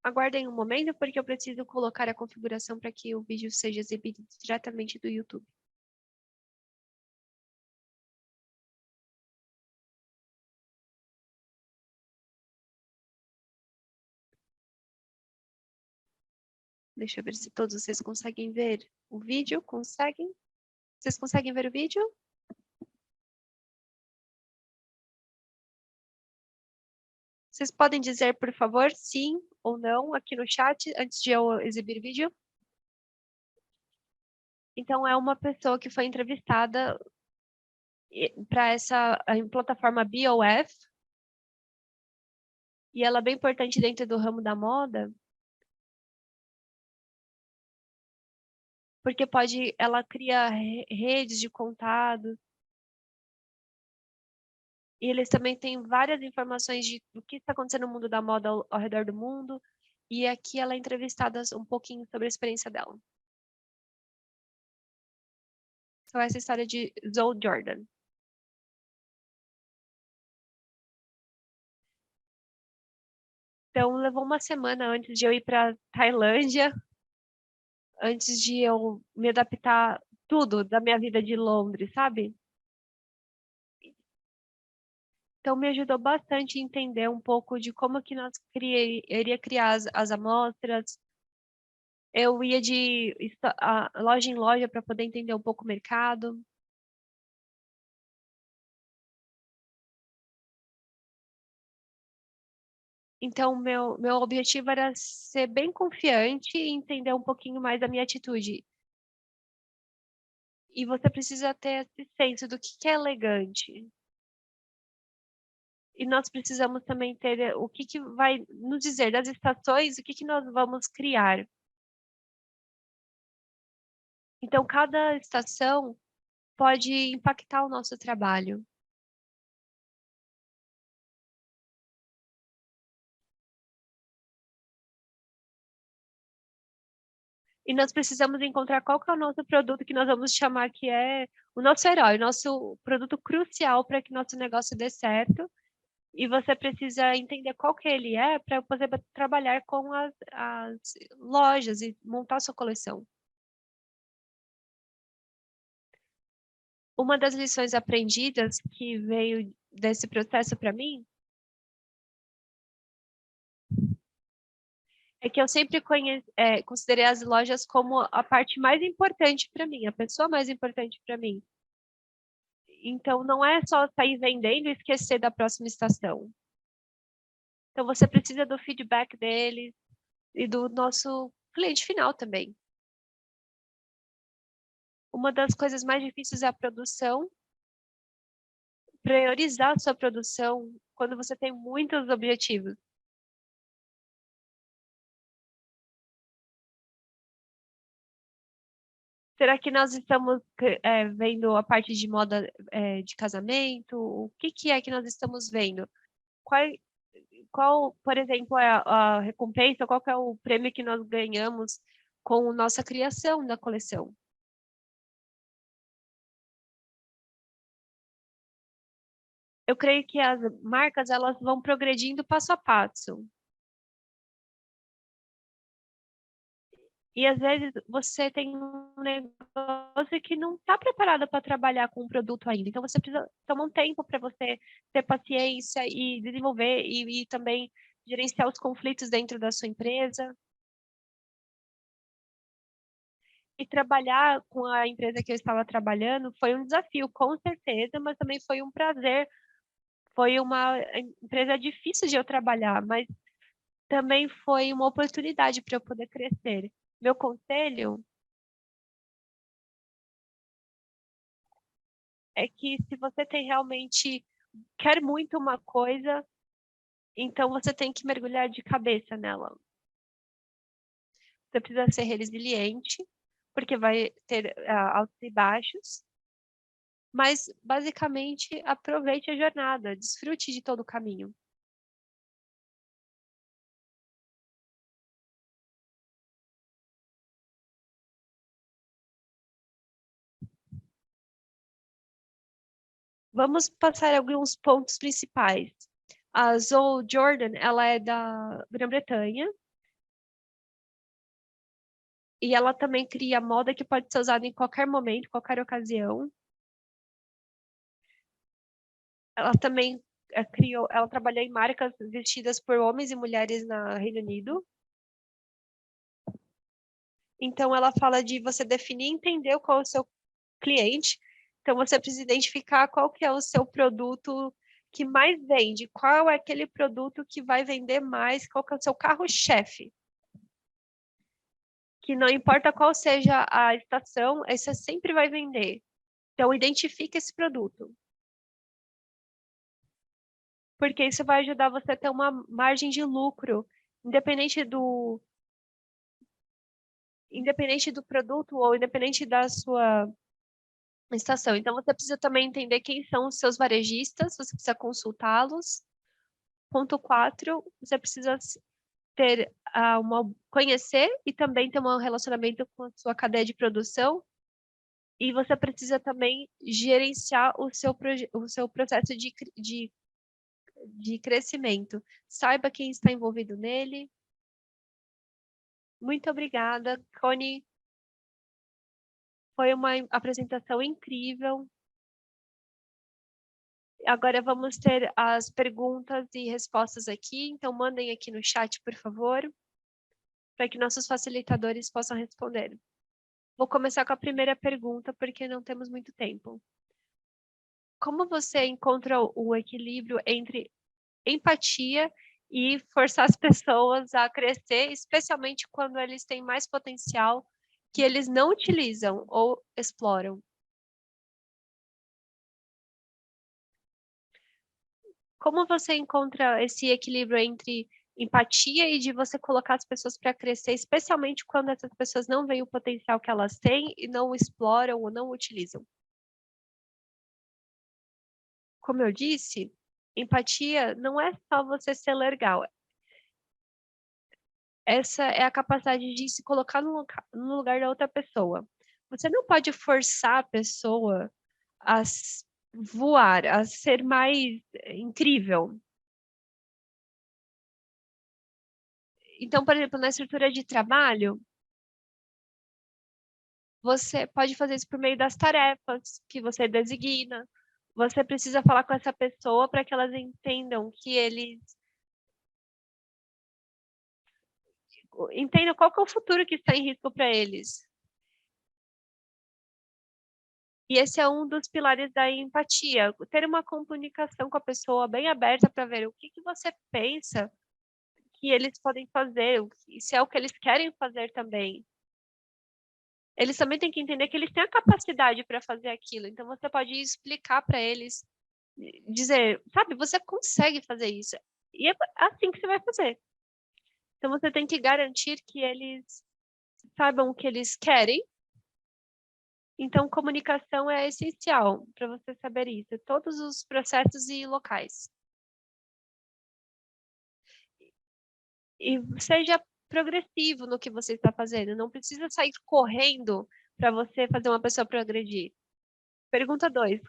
Aguardem um momento, porque eu preciso colocar a configuração para que o vídeo seja exibido diretamente do YouTube. Deixa eu ver se todos vocês conseguem ver o vídeo. Conseguem? Vocês conseguem ver o vídeo? Vocês podem dizer, por favor, sim ou não aqui no chat antes de eu exibir o vídeo? Então, é uma pessoa que foi entrevistada para essa plataforma BOF, e ela é bem importante dentro do ramo da moda, porque ela cria redes de contatos, e eles também têm várias informações do que está acontecendo no mundo da moda ao redor do mundo, e aqui ela é entrevistada um pouquinho sobre a experiência dela. Então, essa é a história de Zoe Jordan. Então, levou uma semana antes de eu ir para Tailândia, antes de eu me adaptar tudo da minha vida de Londres, sabe? Então, me ajudou bastante a entender um pouco de como que nós iria criar as amostras. Eu ia de loja em loja para poder entender um pouco o mercado. Então, meu objetivo era ser bem confiante e entender um pouquinho mais da minha atitude. E você precisa ter esse senso do que é elegante. E nós precisamos também ter o que vai nos dizer das estações, o que nós vamos criar. Então, cada estação pode impactar o nosso trabalho. E nós precisamos encontrar qual que é o nosso produto que nós vamos chamar que é o nosso herói, o nosso produto crucial para que nosso negócio dê certo. E você precisa entender qual que ele é para poder trabalhar com as lojas e montar sua coleção. Uma das lições aprendidas que veio desse processo para mim é que eu sempre considerei as lojas como a parte mais importante para mim, a pessoa mais importante para mim. Então, não é só sair vendendo e esquecer da próxima estação. Então, você precisa do feedback deles e do nosso cliente final também. Uma das coisas mais difíceis é a produção. Priorizar a sua produção quando você tem muitos objetivos. Será que nós estamos vendo a parte de moda de casamento? O que é que nós estamos vendo? Qual, por exemplo, é a recompensa? Qual que é o prêmio que nós ganhamos com a nossa criação da coleção? Eu creio que as marcas elas vão progredindo passo a passo. E às vezes você tem um negócio que não está preparado para trabalhar com um produto ainda. Então você precisa tomar um tempo para você ter paciência e desenvolver e também gerenciar os conflitos dentro da sua empresa. E trabalhar com a empresa que eu estava trabalhando foi um desafio, com certeza, mas também foi um prazer. Foi uma empresa difícil de eu trabalhar, mas também foi uma oportunidade para eu poder crescer. Meu conselho é que se você tem realmente quer muito uma coisa, então você tem que mergulhar de cabeça nela. Você precisa ser resiliente, porque vai ter altos e baixos, mas basicamente aproveite a jornada, desfrute de todo o caminho. Vamos passar alguns pontos principais. A Zoe Jordan, ela é da Grã-Bretanha e ela também cria moda que pode ser usada em qualquer momento, qualquer ocasião. Ela também ela trabalhou em marcas vestidas por homens e mulheres na Reino Unido. Então ela fala de você definir e entender qual é o seu cliente. Então você precisa identificar qual que é o seu produto que mais vende, qual é aquele produto que vai vender mais, qual que é o seu carro-chefe. Que não importa qual seja a estação, esse sempre vai vender. Então identifique esse produto. Porque isso vai ajudar você a ter uma margem de lucro, independente do produto ou independente da sua estação. Então, você precisa também entender quem são os seus varejistas, você precisa consultá-los. Ponto 4, você precisa conhecer e também ter um relacionamento com a sua cadeia de produção. E você precisa também gerenciar o seu processo de crescimento. Saiba quem está envolvido nele. Muito obrigada, Connie. Foi uma apresentação incrível. Agora vamos ter as perguntas e respostas aqui, então mandem aqui no chat, por favor, para que nossos facilitadores possam responder. Vou começar com a primeira pergunta, porque não temos muito tempo. Como você encontra o equilíbrio entre empatia e forçar as pessoas a crescer, especialmente quando eles têm mais potencial que eles não utilizam ou exploram. Como você encontra esse equilíbrio entre empatia e de você colocar as pessoas para crescer, especialmente quando essas pessoas não veem o potencial que elas têm e não exploram ou não utilizam? Como eu disse, empatia não é só você ser legal. Essa é a capacidade de se colocar no lugar da outra pessoa. Você não pode forçar a pessoa a voar, a ser mais incrível. Então, por exemplo, na estrutura de trabalho, você pode fazer isso por meio das tarefas que você designa. Você precisa falar com essa pessoa para que elas entendam que eles entendam qual que é o futuro que está em risco para eles. E esse é um dos pilares da empatia, ter uma comunicação com a pessoa bem aberta para ver o que que você pensa que eles podem fazer, se é o que eles querem fazer também. Eles também têm que entender que eles têm a capacidade para fazer aquilo. Então você pode explicar para eles, dizer, sabe, você consegue fazer isso. E é assim que você vai fazer. Então você tem que garantir que eles saibam o que eles querem. Então comunicação é essencial para você saber isso, todos os processos e locais. E seja progressivo no que você está fazendo, não precisa sair correndo para você fazer uma pessoa progredir. Pergunta 2: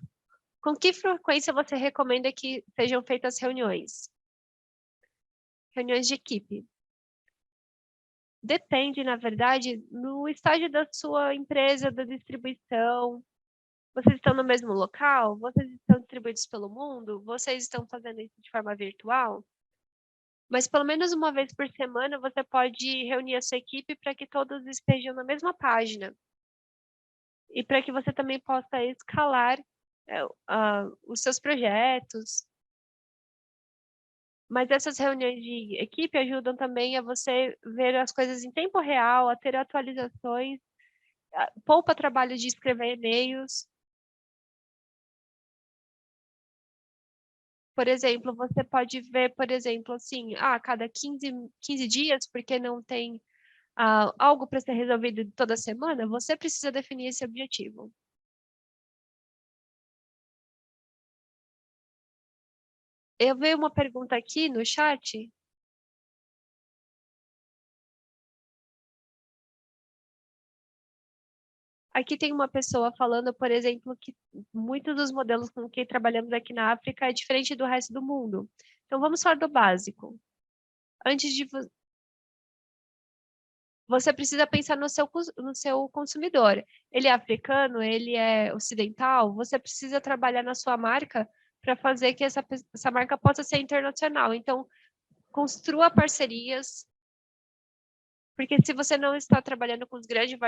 com que frequência você recomenda que sejam feitas reuniões? Reuniões de equipe. Depende, na verdade, no estágio da sua empresa, da distribuição. Vocês estão no mesmo local? Vocês estão distribuídos pelo mundo? Vocês estão fazendo isso de forma virtual? Mas pelo menos uma vez por semana você pode reunir a sua equipe para que todos estejam na mesma página. E para que você também possa escalar, os seus projetos. Mas essas reuniões de equipe ajudam também a você ver as coisas em tempo real, a ter atualizações, poupa trabalho de escrever e-mails. Por exemplo, você pode ver, por exemplo, assim, cada 15 dias, porque não tem, algo para ser resolvido toda semana, você precisa definir esse objetivo. Eu vi uma pergunta aqui no chat. Aqui tem uma pessoa falando, por exemplo, que muitos dos modelos com que trabalhamos aqui na África é diferente do resto do mundo. Então vamos falar do básico. Antes de você precisa pensar no seu consumidor. Ele é africano, ele é ocidental, você precisa trabalhar na sua marca para fazer que essa marca possa ser internacional. Então, construa parcerias, porque se você não está trabalhando com os grandes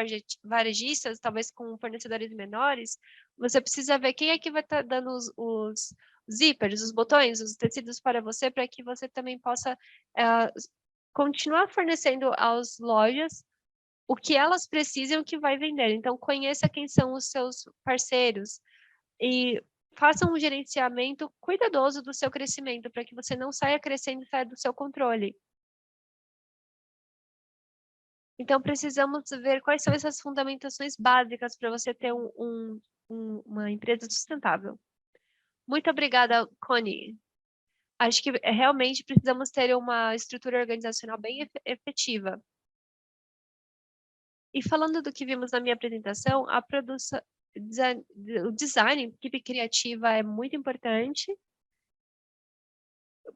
varejistas, talvez com fornecedores menores, você precisa ver quem é que vai estar dando os zippers, os botões, os tecidos para você, para que você também possa continuar fornecendo às lojas o que elas precisam, o que vai vender. Então, conheça quem são os seus parceiros e faça um gerenciamento cuidadoso do seu crescimento, para que você não saia crescendo e saia do seu controle. Então, precisamos ver quais são essas fundamentações básicas para você ter uma empresa sustentável. Muito obrigada, Connie. Acho que realmente precisamos ter uma estrutura organizacional bem efetiva. E falando do que vimos na minha apresentação, a produção, o design, equipe criativa é muito importante.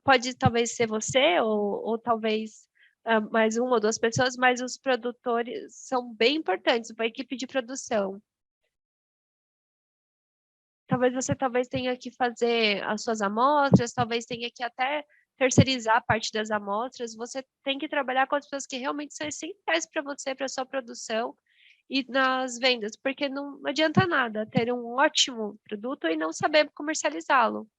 Pode talvez ser você ou talvez mais uma ou duas pessoas, mas os produtores são bem importantes, a equipe de produção. Talvez tenha que fazer as suas amostras, talvez tenha que até terceirizar a parte das amostras. Você tem que trabalhar com as pessoas que realmente são essenciais para você, para sua produção e nas vendas, porque não adianta nada ter um ótimo produto e não saber comercializá-lo.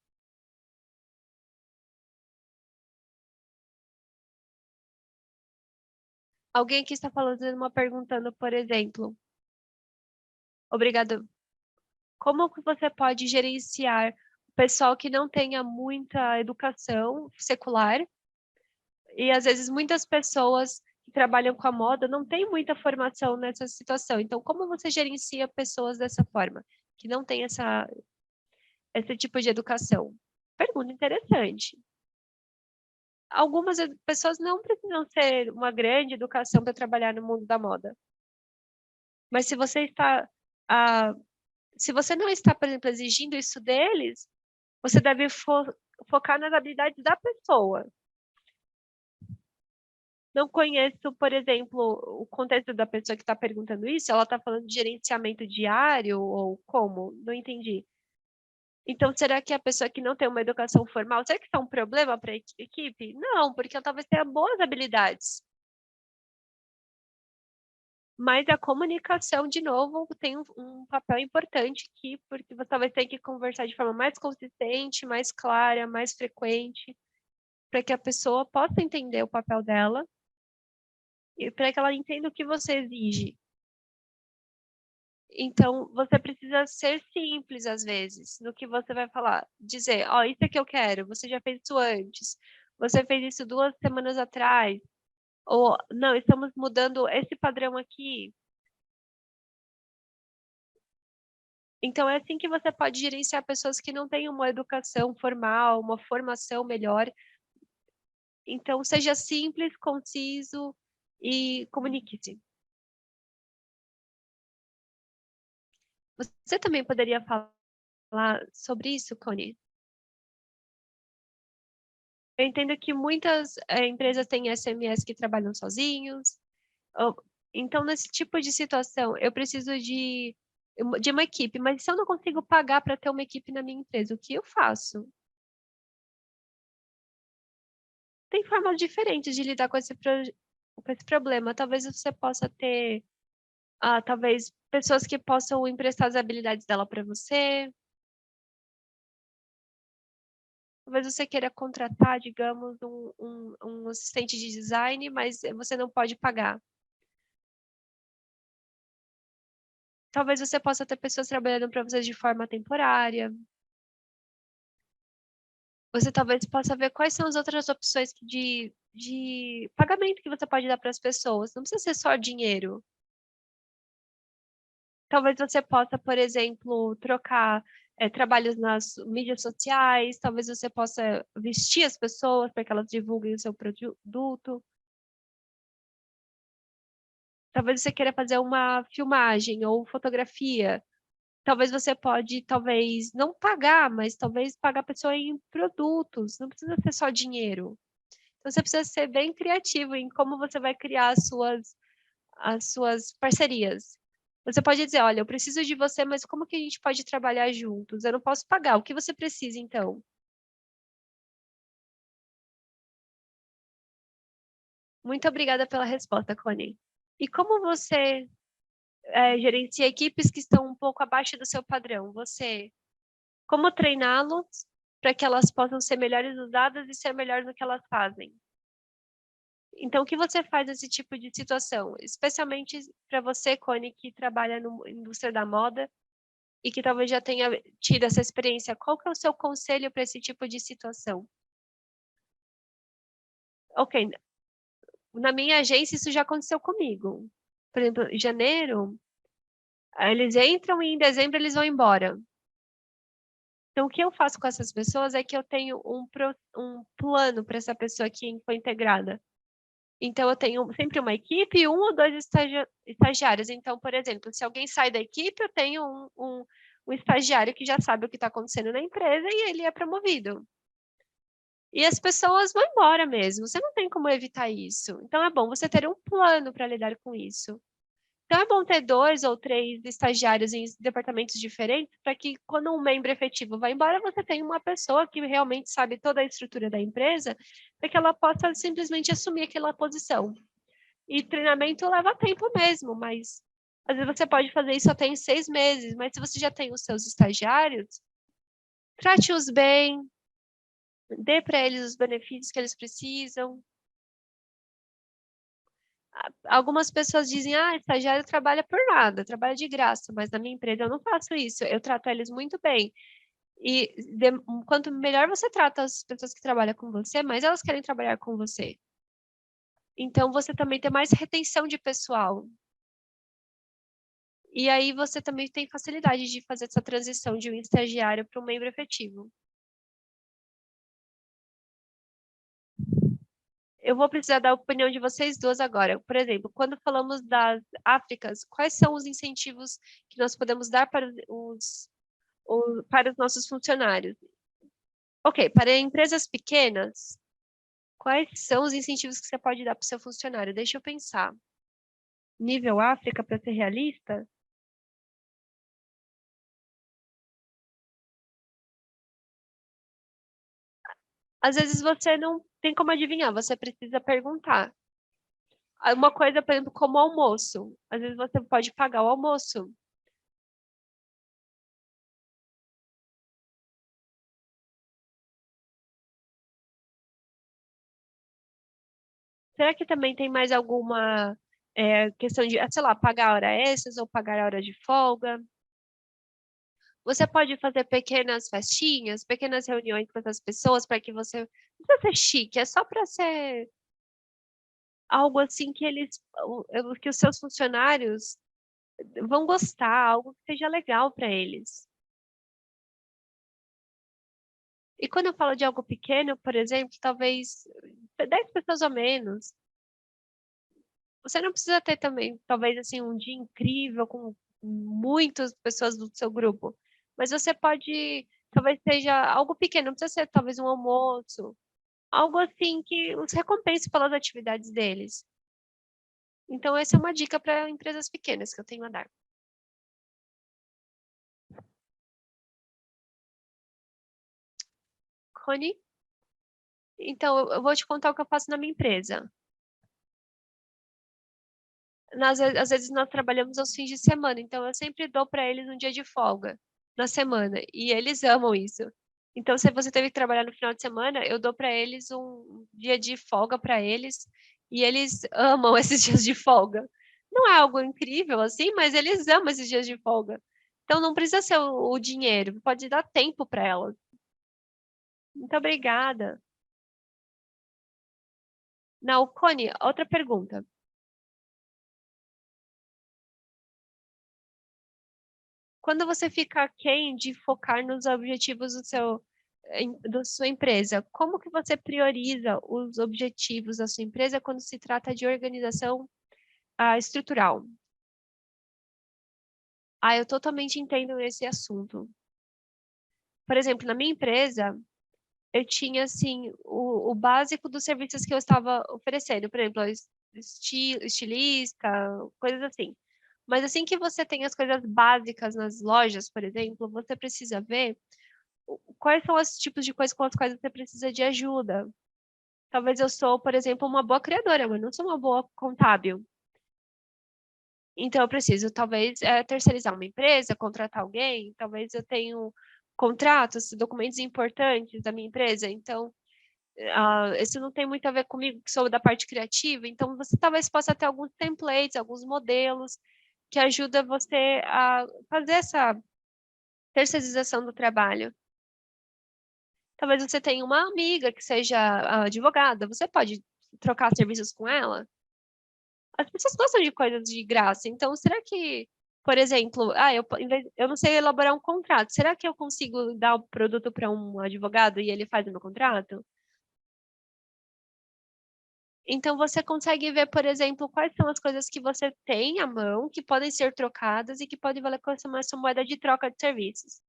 Alguém aqui está fazendo uma perguntando, por exemplo, obrigado. Como que você pode gerenciar o pessoal que não tenha muita educação secular e às vezes muitas pessoas que trabalham com a moda não têm muita formação nessa situação. Então, como você gerencia pessoas dessa forma, que não tem esse tipo de educação? Pergunta interessante. Algumas pessoas não precisam ter uma grande educação para trabalhar no mundo da moda. Mas se você está, ah, se você não está, por exemplo, exigindo isso deles, você deve focar nas habilidades da pessoa. Não conheço, por exemplo, o contexto da pessoa que está perguntando isso. Ela está falando de gerenciamento diário ou como? Não entendi. Então, será que a pessoa que não tem uma educação formal, será que isso é um problema para a equipe? Não, porque ela talvez tenha boas habilidades. Mas a comunicação, de novo, tem um papel importante aqui, porque você talvez tenha que conversar de forma mais consistente, mais clara, mais frequente, para que a pessoa possa entender o papel dela e para que ela entenda o que você exige. Então, você precisa ser simples às vezes no que você vai falar. Dizer, ó, isso é que eu quero, você já fez isso antes, você fez isso 2 semanas atrás, ou não, estamos mudando esse padrão aqui. Então, é assim que você pode gerenciar pessoas que não têm uma educação formal, uma formação melhor. Então, seja simples, conciso e comunique-se. Você também poderia falar sobre isso, Connie? Eu entendo que muitas empresas têm SMS que trabalham sozinhos. Ou- Então, nesse tipo de situação, eu preciso de uma equipe, mas se eu não consigo pagar para ter uma equipe na minha empresa, o que eu faço? Tem formas diferentes de lidar com esse problema. Talvez você possa ter, talvez, pessoas que possam emprestar as habilidades dela para você. Talvez você queira contratar, digamos, um assistente de design, mas você não pode pagar. Talvez você possa ter pessoas trabalhando para você de forma temporária. Você talvez possa ver quais são as outras opções de pagamento que você pode dar para as pessoas. Não precisa ser só dinheiro. Talvez você possa, por exemplo, trocar trabalhos nas mídias sociais. Talvez você possa vestir as pessoas para que elas divulguem o seu produto. Talvez você queira fazer uma filmagem ou fotografia. Talvez você pode, talvez, não pagar, mas talvez pagar a pessoa em produtos. Não precisa ser só dinheiro. Então, você precisa ser bem criativo em como você vai criar as suas parcerias. Você pode dizer, olha, eu preciso de você, mas como que a gente pode trabalhar juntos? Eu não posso pagar. O que você precisa, então? Muito obrigada pela resposta, Connie. E como você gerencia equipes que estão um pouco abaixo do seu padrão? Como treiná-los para que elas possam ser melhores usadas e ser melhores no que elas fazem? Então, o que você faz nesse tipo de situação? Especialmente para você, Connie, que trabalha na indústria da moda e que talvez já tenha tido essa experiência. Qual que é o seu conselho para esse tipo de situação? Ok, na minha agência isso já aconteceu comigo. Por exemplo, em janeiro, eles entram e em dezembro eles vão embora. Então, o que eu faço com essas pessoas é que eu tenho um plano para essa pessoa que foi integrada. Então, eu tenho sempre uma equipe e um ou dois estagiários. Então, por exemplo, se alguém sai da equipe, eu tenho um estagiário que já sabe o que está acontecendo na empresa e ele é promovido. E as pessoas vão embora mesmo. Você não tem como evitar isso. Então, é bom você ter um plano para lidar com isso. Então, é bom ter 2 ou 3 estagiários em departamentos diferentes para que, quando um membro efetivo vai embora, você tenha uma pessoa que realmente sabe toda a estrutura da empresa, para que ela possa simplesmente assumir aquela posição. E treinamento leva tempo mesmo, mas às vezes você pode fazer isso até em 6 meses, mas se você já tem os seus estagiários, trate-os bem, dê para eles os benefícios que eles precisam. Algumas pessoas dizem, estagiário trabalha por nada, trabalha de graça, mas na minha empresa eu não faço isso, eu trato eles muito bem. E quanto melhor você trata as pessoas que trabalham com você, mais elas querem trabalhar com você. Então você também tem mais retenção de pessoal. E aí você também tem facilidade de fazer essa transição de um estagiário para um membro efetivo. Eu vou precisar da opinião de vocês duas agora. Por exemplo, quando falamos das Áfricas, quais são os incentivos que nós podemos dar para os nossos funcionários? Ok, para empresas pequenas, quais são os incentivos que você pode dar para o seu funcionário? Deixa eu pensar. Nível África, para ser realista? Às vezes você não tem como adivinhar, você precisa perguntar. Uma coisa, por exemplo, como almoço. Às vezes você pode pagar o almoço. Será que também tem mais alguma questão de, sei lá, pagar hora extras ou pagar hora de folga? Você pode fazer pequenas festinhas, pequenas reuniões com essas pessoas para que você. Não precisa ser chique, é só para ser algo assim que que os seus funcionários vão gostar, algo que seja legal para eles. E quando eu falo de algo pequeno, por exemplo, talvez 10 pessoas ou menos. Você não precisa ter também, talvez, assim, um dia incrível com muitas pessoas do seu grupo. Mas você pode, talvez seja algo pequeno, não precisa ser talvez um almoço. Algo assim que os recompense pelas atividades deles. Então, essa é uma dica para empresas pequenas que eu tenho a dar. Rony, então, eu vou te contar o que eu faço na minha empresa. Às vezes nós trabalhamos aos fins de semana, então eu sempre dou para eles um dia de folga na semana, e eles amam isso. Então, se você teve que trabalhar no final de semana, eu dou para eles um dia de folga para eles, e eles amam esses dias de folga. Não é algo incrível assim, mas eles amam esses dias de folga. Então, não precisa ser o dinheiro, pode dar tempo para elas. Muito obrigada. Não, Connie, outra pergunta. Quando você fica aquém de focar nos objetivos da sua empresa, como que você prioriza os objetivos da sua empresa quando se trata de organização estrutural? Eu totalmente entendo esse assunto. Por exemplo, na minha empresa, eu tinha, assim, o básico dos serviços que eu estava oferecendo. Por exemplo, estilista, coisas assim. Mas assim que você tem as coisas básicas nas lojas, por exemplo, você precisa ver quais são os tipos de coisas com as quais você precisa de ajuda. Talvez eu sou, por exemplo, uma boa criadora, mas não sou uma boa contábil. Então, eu preciso, talvez, terceirizar uma empresa, contratar alguém. Talvez eu tenha contratos, documentos importantes da minha empresa. Então, isso não tem muito a ver comigo, que sou da parte criativa. Então, você talvez possa ter alguns templates, alguns modelos que ajudam você a fazer essa terceirização do trabalho. Talvez você tenha uma amiga que seja advogada, você pode trocar serviços com ela. As pessoas gostam de coisas de graça, então será que, por exemplo, eu não sei elaborar um contrato, será que eu consigo dar o produto para um advogado e ele faz o meu contrato? Então você consegue ver, por exemplo, quais são as coisas que você tem à mão, que podem ser trocadas e que podem valer como essa moeda de troca de serviços.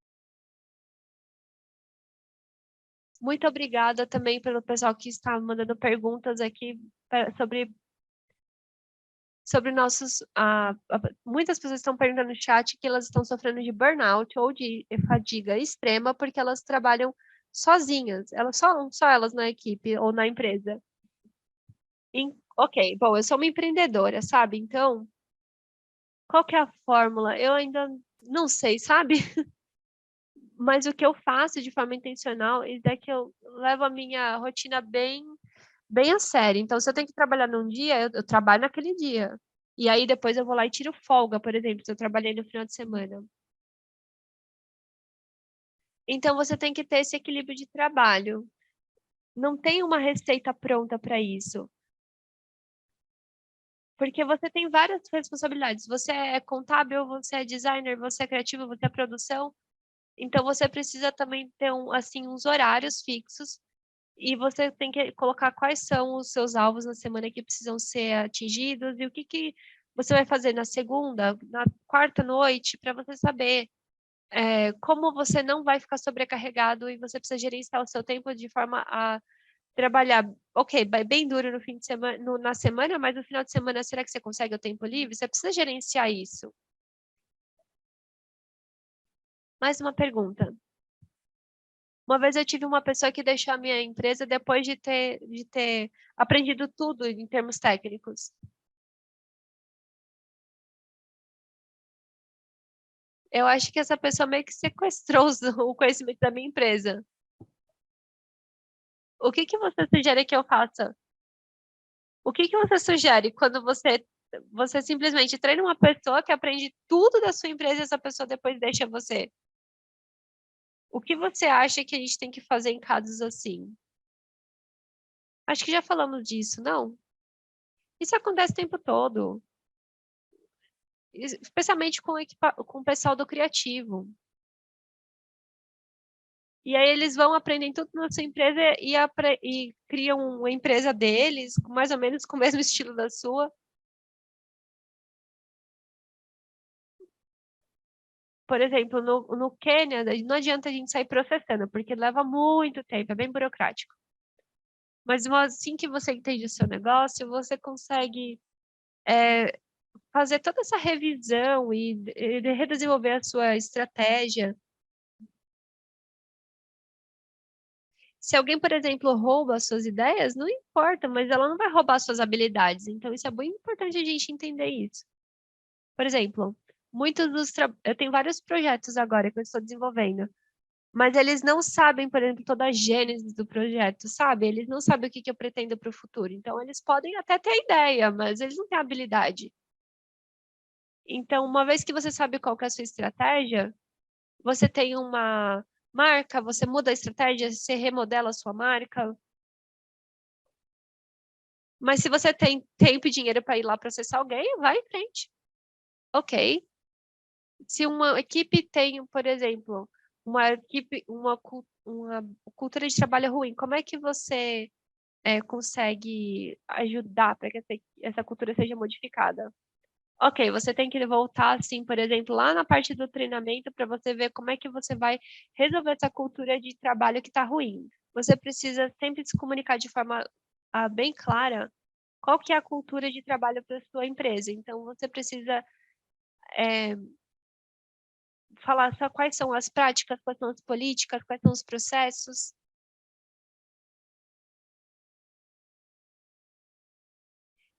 Muito obrigada também pelo pessoal que está mandando perguntas aqui sobre nossos. Muitas pessoas estão perguntando no chat que elas estão sofrendo de burnout ou de fadiga extrema porque elas trabalham sozinhas. Elas só elas na equipe ou na empresa. Ok, bom, eu sou uma empreendedora, sabe? Então, qual que é a fórmula? Eu ainda não sei, sabe? Mas o que eu faço de forma intencional é que eu levo a minha rotina bem bem a sério. Então, se eu tenho que trabalhar num dia, eu trabalho naquele dia. E aí depois eu vou lá e tiro folga, por exemplo, se eu trabalhei no final de semana. Então, você tem que ter esse equilíbrio de trabalho. Não tem uma receita pronta para isso. Porque você tem várias responsabilidades. Você é contábil, você é designer, você é criativo, você é produção. Então, você precisa também ter assim, uns horários fixos. E você tem que colocar quais são os seus alvos na semana que precisam ser atingidos e o que, que você vai fazer na segunda, na quarta noite, para você saber como você não vai ficar sobrecarregado e você precisa gerenciar o seu tempo de forma a trabalhar, ok, bem duro no fim de semana, na semana, mas no final de semana, será que você consegue o tempo livre? Você precisa gerenciar isso. Mais uma pergunta. Uma vez eu tive uma pessoa que deixou a minha empresa depois de ter aprendido tudo em termos técnicos. Eu acho que essa pessoa meio que sequestrou o conhecimento da minha empresa. O que que você sugere que eu faça? O que que você sugere quando você simplesmente treina uma pessoa que aprende tudo da sua empresa e essa pessoa depois deixa você? O que você acha que a gente tem que fazer em casos assim? Acho que já falamos disso, não? Isso acontece o tempo todo, especialmente com o pessoal do criativo. E aí eles vão aprendendo tudo na sua empresa e criam uma empresa deles, mais ou menos com o mesmo estilo da sua. Por exemplo, no Quênia, não adianta a gente sair processando, porque leva muito tempo, é bem burocrático. Mas assim que você entende o seu negócio, você consegue fazer toda essa revisão e redesenvolver a sua estratégia. Se alguém, por exemplo, rouba as suas ideias, não importa, mas ela não vai roubar as suas habilidades. Então, isso é bem importante a gente entender isso. Por exemplo, eu tenho vários projetos agora que eu estou desenvolvendo, mas eles não sabem, por exemplo, toda a gênese do projeto, sabe? Eles não sabem o que que eu pretendo para o futuro. Então, eles podem até ter ideia, mas eles não têm habilidade. Então, uma vez que você sabe qual que é a sua estratégia, você tem uma marca, você muda a estratégia, você remodela a sua marca. Mas se você tem tempo e dinheiro para ir lá processar alguém, vai em frente. Ok. Se uma equipe tem, por exemplo, uma cultura de trabalho ruim, como é que você consegue ajudar para que essa cultura seja modificada? Ok, você tem que voltar, assim, por exemplo, lá na parte do treinamento para você ver como é que você vai resolver essa cultura de trabalho que está ruim. Você precisa sempre se comunicar de forma bem clara qual que é a cultura de trabalho para sua empresa. Então, você precisa falar só quais são as práticas, quais são as políticas, quais são os processos.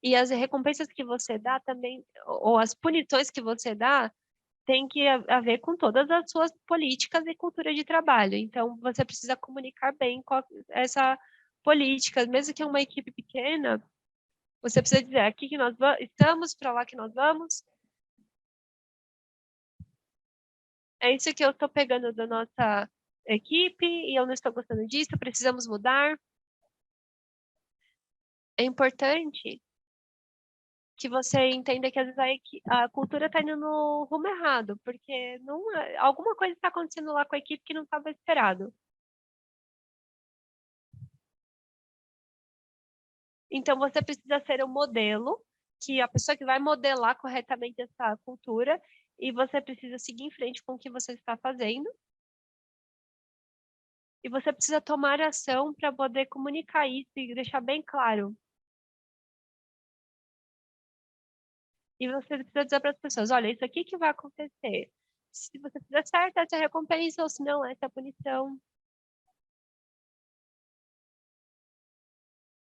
E as recompensas que você dá também, ou as punições que você dá, tem que a ver com todas as suas políticas e cultura de trabalho. Então, você precisa comunicar bem com essa política. Mesmo que é uma equipe pequena, você precisa dizer aqui que nós estamos, para lá que nós vamos. É isso que eu estou pegando da nossa equipe e eu não estou gostando disso, precisamos mudar. É importante que você entenda que às vezes a cultura está indo no rumo errado, porque alguma coisa está acontecendo lá com a equipe que não estava esperado. Então você precisa ser um modelo, que a pessoa que vai modelar corretamente essa cultura, e você precisa seguir em frente com o que você está fazendo, e você precisa tomar ação para poder comunicar isso e deixar bem claro. E você precisa dizer para as pessoas, olha, isso aqui que vai acontecer. Se você fizer certo, essa é a recompensa, ou se não, essa é a punição.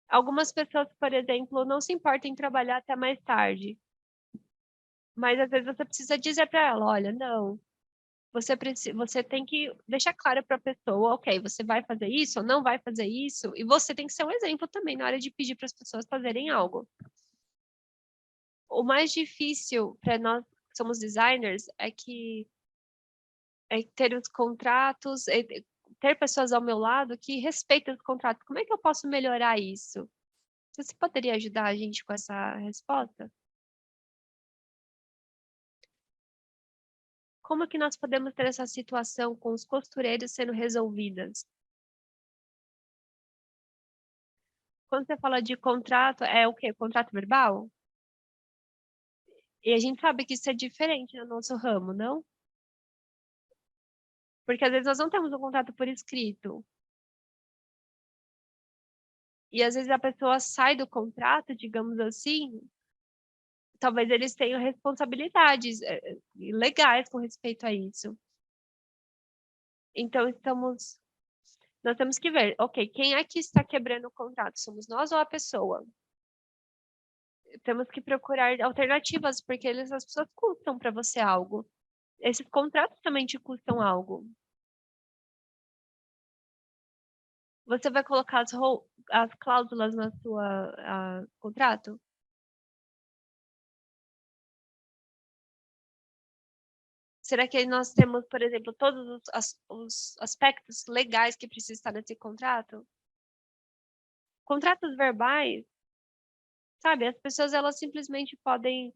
Algumas pessoas, por exemplo, não se importam em trabalhar até mais tarde. Mas às vezes você precisa dizer para ela, olha, não. Você tem que deixar claro para a pessoa, ok, você vai fazer isso ou não vai fazer isso, e você tem que ser um exemplo também na hora de pedir para as pessoas fazerem algo. O mais difícil para nós que somos designers é ter os contratos, ter pessoas ao meu lado que respeitam os contratos. Como é que eu posso melhorar isso? Você poderia ajudar a gente com essa resposta? Como que nós podemos ter essa situação com os costureiros sendo resolvidas? Quando você fala de contrato, é o quê? Contrato verbal? E a gente sabe que isso é diferente no nosso ramo, não? Porque às vezes nós não temos um contrato por escrito. E às vezes a pessoa sai do contrato, digamos assim, talvez eles tenham responsabilidades legais com respeito a isso. Então nós temos que ver, ok, quem é que está quebrando o contrato? Somos nós ou a pessoa? Temos que procurar alternativas, porque as pessoas custam para você algo. Esses contratos também te custam algo. Você vai colocar as cláusulas na sua contrato? Será que nós temos, por exemplo, todos os aspectos legais que precisam estar nesse contrato? Contratos verbais, sabe? As pessoas elas simplesmente podem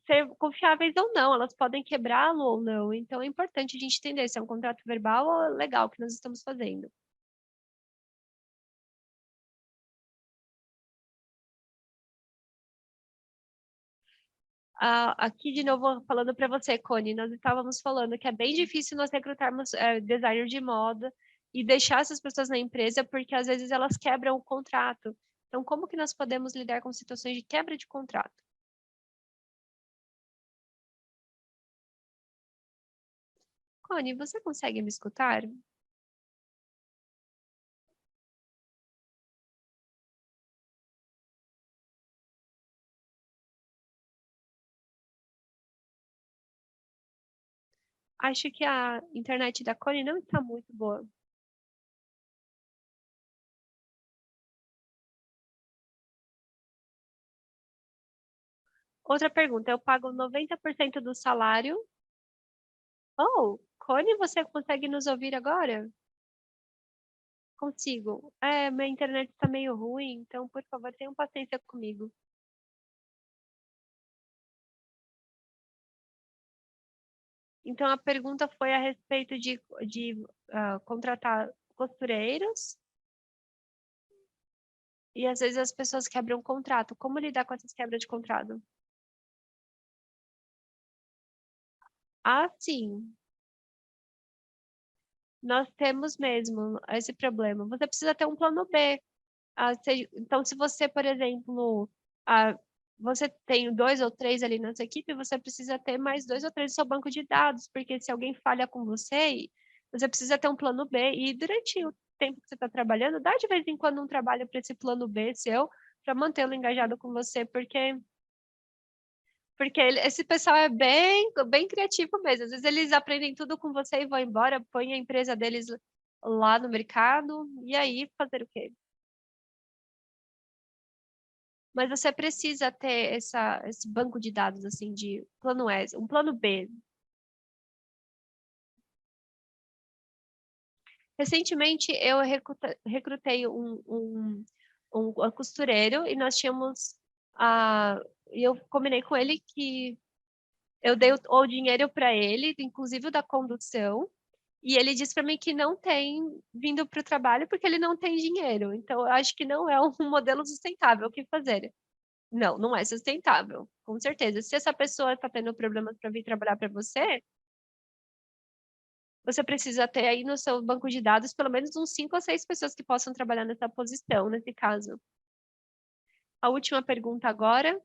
ser confiáveis ou não, elas podem quebrá-lo ou não. Então é importante a gente entender se é um contrato verbal ou legal que nós estamos fazendo. Aqui de novo falando para você, Cone, nós estávamos falando que é bem difícil nós recrutarmos designer de moda e deixar essas pessoas na empresa porque às vezes elas quebram o contrato. Então, como que nós podemos lidar com situações de quebra de contrato? Cone, você consegue me escutar? Acho que a internet da Cone não está muito boa. Outra pergunta, eu pago 90% do salário. Oh, Cone, você consegue nos ouvir agora? Consigo. Minha internet está meio ruim, então, por favor, tenham paciência comigo. Então, a pergunta foi a respeito de contratar costureiros e, às vezes, as pessoas quebram o contrato. Como lidar com essas quebras de contrato? Ah, sim, nós temos mesmo esse problema. Você precisa ter um plano B. Então, se você, por exemplo, ah, você tem dois ou três ali na sua equipe, você precisa ter mais dois ou três no seu banco de dados, porque se alguém falha com você, você precisa ter um plano B. E durante o tempo que você está trabalhando, dá de vez em quando um trabalho para esse plano B seu, para mantê-lo engajado com você, porque esse pessoal é bem criativo mesmo. Às vezes eles aprendem tudo com você e vão embora, põem a empresa deles lá no mercado, e aí fazer o quê? Mas você precisa ter esse banco de dados, assim, de plano S, um plano B. Recentemente, eu recrutei um costureiro e nós tínhamos... e eu combinei com ele que eu dei o dinheiro para ele, inclusive o da condução, e ele disse para mim que não tem vindo para o trabalho porque ele não tem dinheiro. Então, eu acho que não é um modelo sustentável. O que fazer? Não, não é sustentável, com certeza. Se essa pessoa está tendo problemas para vir trabalhar para você, você precisa ter aí no seu banco de dados pelo menos uns 5 ou 6 pessoas que possam trabalhar nessa posição, nesse caso. A última pergunta agora.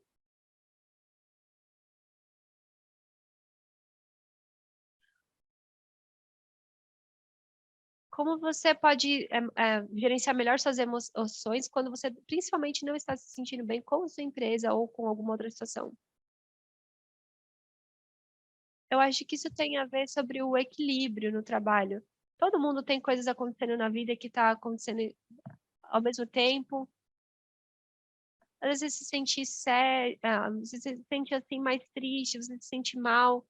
Como você pode gerenciar melhor suas emoções quando você principalmente não está se sentindo bem com a sua empresa ou com alguma outra situação? Eu acho que isso tem a ver sobre o equilíbrio no trabalho. Todo mundo tem coisas acontecendo na vida que está acontecendo ao mesmo tempo. Às vezes você se sente sério, você se sente assim mais triste, você se sente mal.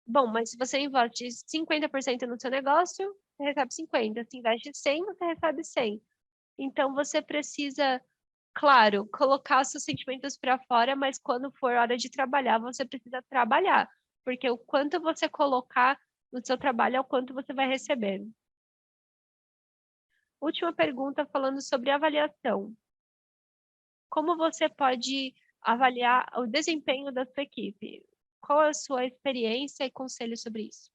Bom, mas se você investe 50% no seu negócio, você recebe 50. Se investe 100, você recebe 100. Então você precisa, claro, colocar seus sentimentos para fora, mas quando for hora de trabalhar, você precisa trabalhar, porque o quanto você colocar no seu trabalho é o quanto você vai receber. Última pergunta falando sobre avaliação. Como você pode avaliar o desempenho da sua equipe? Qual é a sua experiência e conselho sobre isso?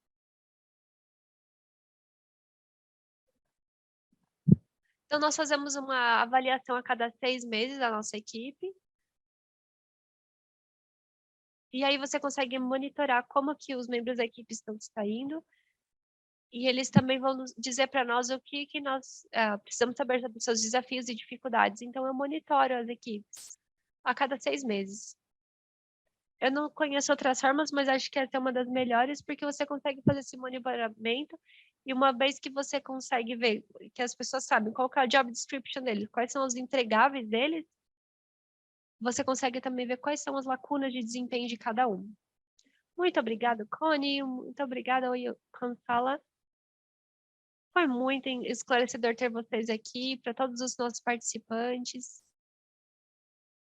Então, nós fazemos uma avaliação a cada 6 meses da nossa equipe. E aí você consegue monitorar como que os membros da equipe estão se saindo. E eles também vão dizer para nós o que nós precisamos saber sobre seus desafios e dificuldades. Então, eu monitoro as equipes a cada 6 meses. Eu não conheço outras formas, mas acho que essa é uma das melhores, porque você consegue fazer esse monitoramento, e uma vez que você consegue ver que as pessoas sabem qual que é o job description deles, quais são os entregáveis deles, você consegue também ver quais são as lacunas de desempenho de cada um. Muito obrigada, Connie. Muito obrigada, Kansala. Foi muito esclarecedor ter vocês aqui, para todos os nossos participantes.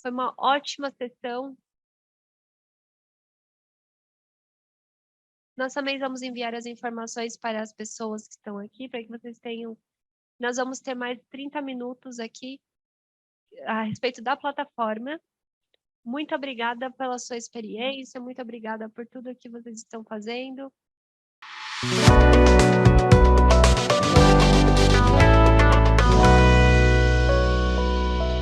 Foi uma ótima sessão. Nós também vamos enviar as informações para as pessoas que estão aqui, para que vocês tenham. Nós vamos ter mais 30 minutos aqui a respeito da plataforma. Muito obrigada pela sua experiência, muito obrigada por tudo que vocês estão fazendo.